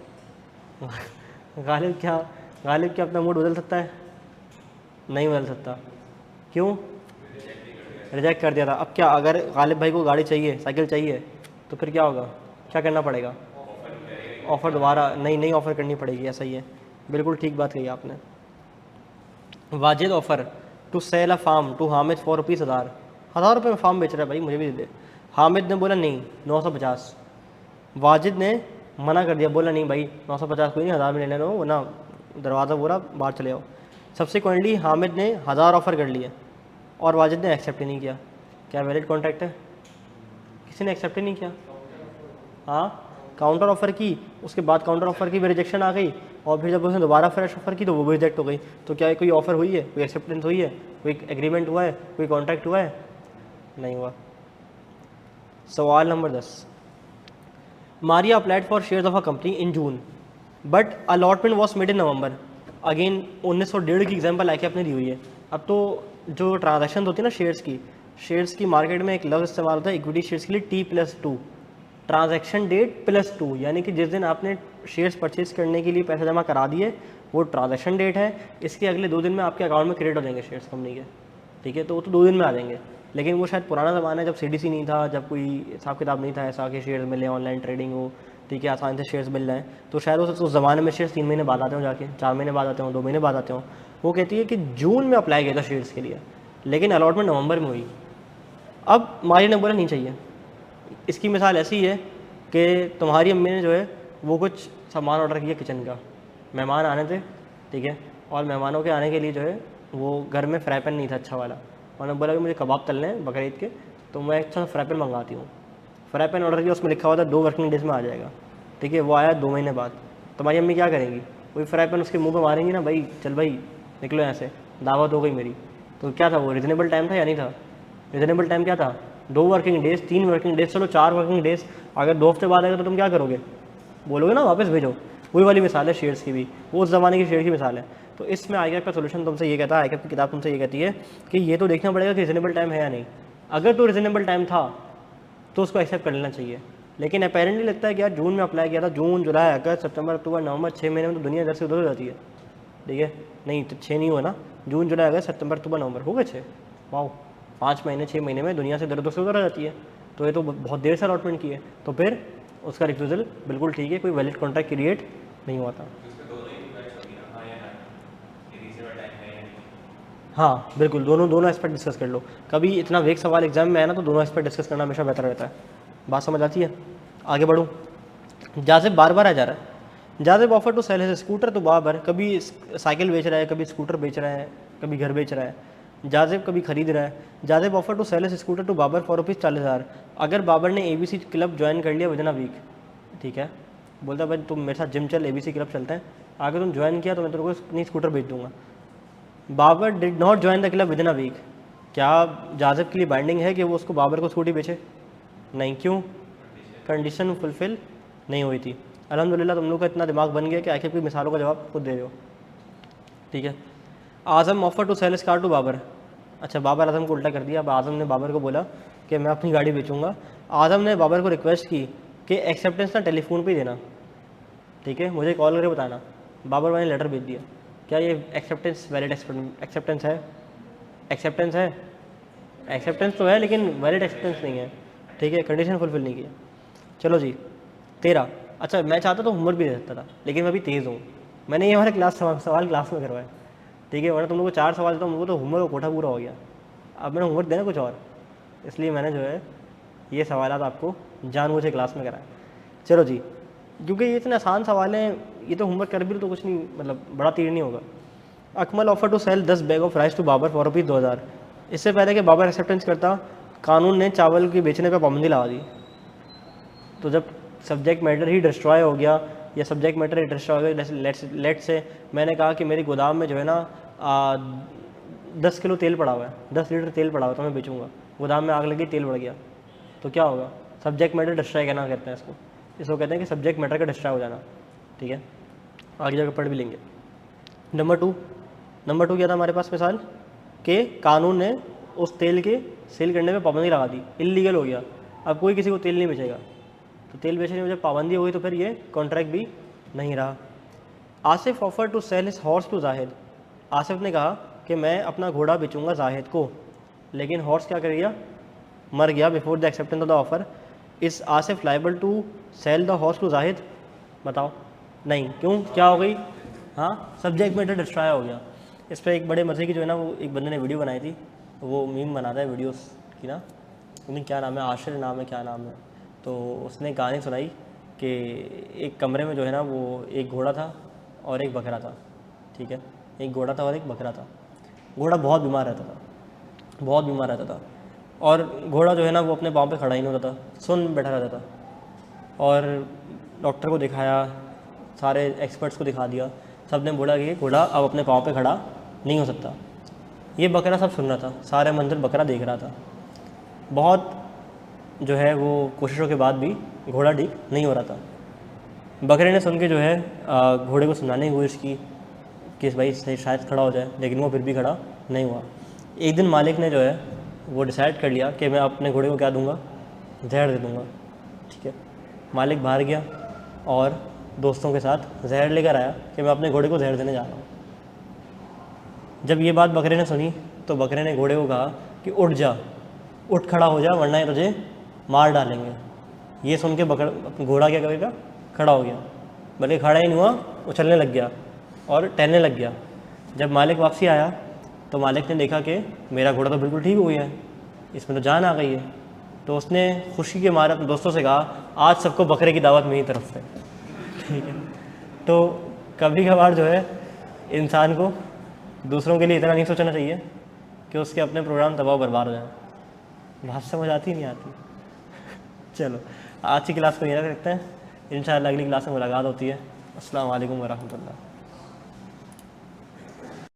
गालिब क्या अपना मूड बदल सकता है? नहीं बदल सकता। क्यों? रिजेक्ट कर दिया था। अब क्या, अगर गालिब भाई को गाड़ी चाहिए, साइकिल चाहिए, तो फिर क्या होगा, क्या करना पड़ेगा? ऑफ़र दोबारा नई ऑफ़र करनी पड़ेगी। ऐसा ही है, बिल्कुल ठीक बात कही आपने। Wajid offer to sell a farm to Hamid for ₹1000। 1000 रुपये में फार्म बेच रहा है भाई, मुझे भी दे दे। हामिद ने बोला नहीं 950। वाजिद ने मना कर दिया, बोला नहीं भाई 950 कोई नहीं, 1000 में ले लेना, वो ना दरवाज़ा बोला बाहर चले जाओ। सब्सिक्वेंटली हामिद ने 1000 ऑफ़र कर लिया और वाजिद ने एक्सेप्ट ही नहीं किया। क्या वैलिड कॉन्ट्रैक्ट है? किसी ने एक्सेप्ट ही नहीं किया। हाँ, काउंटर ऑफ़र की, उसके बाद काउंटर ऑफ़र की भी रिजेक्शन आ गई, और फिर जब उसने दोबारा फ्रेश ऑफ़र की तो वो भी रिजेक्ट हो गई। तो क्या कोई ऑफ़र हुई है, कोई एक्सेप्टेंस हुई है, कोई एग्रीमेंट हुआ है, कोई कॉन्ट्रैक्ट हुआ है? नहीं हुआ। सवाल number 10, Maria applied for shares of a company in June but allotment was made in November. Again 1901 की एग्जाम्पल आके आपने दी हुई है। अब तो जो ट्रांजेक्शन होती है ना शेयर्स की मार्केट में एक लफ्ज़ इस्तेमाल होता है इक्विटी शेयर्स के लिए T+2, ट्रांजैक्शन डेट +2, यानी कि जिस दिन आपने शेयर्स परचेज करने के लिए पैसा जमा करा दिए वो ट्रांजैक्शन डेट है। इसके अगले 2 दिन में आपके अकाउंट में क्रेडिट हो जाएंगे शेयर्स कंपनी के, ठीक है। तो वो तो 2 दिन में आ जाएंगे, लेकिन वो शायद पुराना ज़माना है जब CDC नहीं था, जब कोई हिसाब किताब नहीं था ऐसा कि शेयर्स मिले, ऑनलाइन ट्रेडिंग हो, ठीक है, आसान से शेयर्स मिल रहे हैं। तो शायद उस ज़माने में शेयर्स 3 महीने बाद आते हों, जाके 4 महीने बाद आते हों, 2 महीने बाद आते हों। वो कहती है कि जून में अप्लाई किया था शेयर्स के लिए, लेकिन अलॉटमेंट नवंबर में हुई। अब मारी ने बोला नहीं चाहिए। इसकी मिसाल ऐसी है कि तुम्हारी अम्मी ने जो है वो कुछ सामान ऑर्डर किया किचन का, मेहमान आने थे, ठीक है, और मेहमानों के आने के लिए जो है वो घर में फ्राई पैन नहीं था अच्छा वाला, उन्होंने बोला कि मुझे कबाब तलने हैं बकरीद के, तो मैं अच्छा फ्राई पैन मंगाती हूँ। फ्राई पैन ऑर्डर किया, उसमें लिखा हुआ था 2 वर्किंग डेज में आ जाएगा, ठीक है। वो आया 2 महीने बाद। तुम्हारी अम्मी क्या करेंगी? वही फ्राई पैन उसके मुंह पे मारेंगी ना, भाई चल भाई निकलो यहाँ से, दावत हो गई मेरी। तो क्या था वो, रीज़नेबल टाइम था या नहीं था? रीज़नेबल टाइम क्या था? 2 वर्किंग डेज, 3 वर्किंग डेज, चलो 4 वर्किंग डेज। अगर 2 हफ्ते बाद आएगा तो तुम क्या करोगे? बोलोगे ना वापस भेजो। वही वाली मिसाल है शेयर्स की भी, वो उस ज़माने की शेयर की मिसाल है। तो इसमें आईकैप का सोल्यूशन तुमसे ये कहता है, आईकैप की किताब तुमसे ये कहती है कि ये तो देखना पड़ेगा कि रीजनेबल टाइम है या नहीं। अगर तो रीजनेबल टाइम था तो उसको एक्सेप्ट कर लेना चाहिए, लेकिन अपेरेंटली लगता है कि यार जून में अप्लाई किया था, जून जुलाई अगस्त सितंबर अक्टूबर नवंबर, 6 महीने में तो दुनिया इधर से उधर हो जाती है, ठीक है। नहीं तो 6 नहीं हुआ ना, जून जुलाई अगस्त सितंबर अक्टूबर नवंबर हो गए 6, वाओ, 5 महीने 6 महीने में दुनिया से इधर उधर से उधर हो जाती है। तो ये तो बहुत देर से अलॉटमेंट की है, तो फिर उसका रिफ्यूज़ल बिल्कुल ठीक है, कोई वैलिड कॉन्ट्रैक्ट क्रिएट नहीं हुआ था। हाँ बिल्कुल, दोनों एस्पेक्ट डिस्कस कर लो। कभी इतना वेग सवाल एग्जाम में है ना, तो दोनों एस्पेक्ट डिस्कस करना हमेशा बेहतर रहता है। बात समझ आती है? आगे बढ़ूँ। जाजिब बार बार आ जा रहा है। Jazib offer to sell his scooter to Babar, कभी साइकिल बेच रहा है, कभी स्कूटर बेच रहा है, कभी घर बेच रहा है। जाजिब कभी खरीद रहा है। Jazib offer to sell his scooter to Babar for ₹40,000। अगर बाबर ने ABC क्लब ज्वाइन कर लिया विदिन अ वीक, ठीक है, बोलता भाई तुम मेरे साथ जिम चल, ABC क्लब चलते हैं, आगे तुम ज्वाइन किया तो मैं तेरे को अपनी स्कूटर बेच दूंगा। Babar did not join the club within a week. क्या जाजिब के लिए बाइंडिंग है कि वो उसको बाबर को स्कूटी बेचे? नहीं। क्यों? कंडीशन फुलफिल नहीं हुई थी। अल्हम्दुलिल्लाह तुम लोग का इतना दिमाग बन गया कि आखिर की मिसालों का जवाब खुद दे रहे हो, ठीक है। Azam offer to sell car to Babar. अच्छा, बाबर आज़म को उल्टा कर दिया। अब आज़म ने बाबर को बोला कि मैं अपनी गाड़ी बेचूंगा। आज़म ने बाबर को रिक्वेस्ट की कि एक्सेप्टेंस ना टेलीफोन पे ही देना, ठीक है, मुझे कॉल करके बताना। बाबर भाई ने लेटर भेज दिया। क्या ये एक्सेप्टेंस वैलिड एक्सेप्टेंस है? एक्सेप्टेंस है, एक्सेप्टेंस तो है लेकिन वैलिड एक्सेप्टेंस नहीं है, ठीक है, कंडीशन फुलफिल नहीं किया। चलो जी 13। अच्छा, मैं चाहता तो होमवर्क भी दे सकता था, लेकिन मैं भी तेज़ हूँ, मैंने ये हमारे सवाल क्लास में करवाए, ठीक है, वरना तुम लोग को 4 सवाल देता हूँ, मुझको तो होमवर्क का कोठा पूरा हो गया। अब मैंने होमवर्क देना कुछ और, इसलिए मैंने जो है ये सवाल आपको जानबूझ के क्लास में कराए। चलो जी, क्योंकि ये इतने आसान सवाल हैं, ये तो होमवर्क कर भी लो तो कुछ नहीं, मतलब बड़ा तीर नहीं होगा। Akmal offer to sell 10 bag of rice to Babar for ₹2000। इससे पहले कि बाबर एक्सेप्टेंस करता, कानून ने चावल के बेचने पर पाबंदी लगा दी। तो जब सब्जेक्ट मैटर ही डिस्ट्रॉय हो गया, या सब्जेक्ट मैटर ही डिस्ट्रॉय हो गया, लेट से मैंने कहा कि मेरी गोदाम में जो है ना 10 किलो तेल पड़ा हुआ है, 10 लीटर तेल पड़ा हुआ है, तो मैं बेचूंगा। गोदाम में आग लगी, तेल बढ़ गया, तो क्या होगा? सब्जेक्ट मैटर डिस्ट्रॉय करना कहते हैं इसको कहते हैं कि सब्जेक्ट मैटर का डिस्ट्रॉय हो जाना, ठीक है, आगे जाकर पढ़ भी लेंगे। नंबर टू क्या था हमारे पास मिसाल कि कानून ने उस तेल के सेल करने में पाबंदी लगा दी, इलीगल हो गया, अब कोई किसी को तेल नहीं बेचेगा। तो तेल बेचने में जब पाबंदी हो गई तो फिर ये कॉन्ट्रैक्ट भी नहीं रहा। Asif offer to sell his horse to Zahid. Asif ने कहा कि मैं अपना घोड़ा बेचूंगा जाहिद को, लेकिन हॉर्स क्या कर गया? मर गया before the acceptance of the offer. Is Asif liable to sell the horse to Zahid? बताओ। नहीं। क्यों? क्या हो गई? हाँ, सब्जेक्ट मैटर डिस्ट्रॉय हो गया। इस पर एक बड़े मज़े की जो है ना, वो एक बंदे ने वीडियो बनाई थी, वो मीम बनाता है वीडियोस कि ना उन्हें क्या नाम है, आशिर नाम है, क्या नाम है, तो उसने कहानी सुनाई कि एक कमरे में जो है ना वो एक घोड़ा था और एक बकरा था, ठीक है, एक घोड़ा था और एक बकरा था। घोड़ा बहुत बीमार रहता था, बहुत बीमार रहता था, और घोड़ा जो है ना वो अपने पाँव पे खड़ा ही नहीं होता था, सुन बैठा रहता था। और डॉक्टर को दिखाया, सारे एक्सपर्ट्स को दिखा दिया, सब ने बोला कि घोड़ा अब अपने पाँव पे खड़ा नहीं हो सकता। ये बकरा सब सुन रहा था, सारे मंजर बकरा देख रहा था। बहुत जो है वो कोशिशों के बाद भी घोड़ा ठीक नहीं हो रहा था। बकरे ने सुन के जो है घोड़े को समझाने की कोशिश की कि भाई शायद खड़ा हो जाए, लेकिन वो फिर भी खड़ा नहीं हुआ। एक दिन मालिक ने जो है वो डिसाइड कर लिया कि मैं अपने घोड़े को क्या दूंगा, जहर दे दूंगा, ठीक है। मालिक बाहर गया और दोस्तों के साथ जहर लेकर आया कि मैं अपने घोड़े को जहर देने जा रहा हूँ। जब ये बात बकरे ने सुनी तो बकरे ने घोड़े को कहा कि उठ जा, उठ खड़ा हो जा, वरना ये तुझे मार डालेंगे। ये सुन के घोड़ा क्या करेगा, खड़ा हो गया, बल्कि खड़ा ही नहीं हुआ, उछलने लग गया और टहलने लग गया। जब मालिक वापसी आया तो मालिक ने देखा कि मेरा घोड़ा तो बिल्कुल ठीक हो गया है, इसमें तो जान आ गई है। तो उसने खुशी के मारे अपने दोस्तों से कहा आज सबको बकरे की दावत मेरी तरफ से, ठीक है। तो कभी कभार जो है इंसान को दूसरों के लिए इतना नहीं सोचना चाहिए कि उसके अपने प्रोग्राम तबाह बर्बाद हो जाए। बात समझ आती नहीं आती। चलो आज की क्लास को यहाँ रखते हैं, इंशाअल्लाह अगली क्लास में मुलाकात होती है। अस्सलाम वालेकुम वरहमतुल्लाह।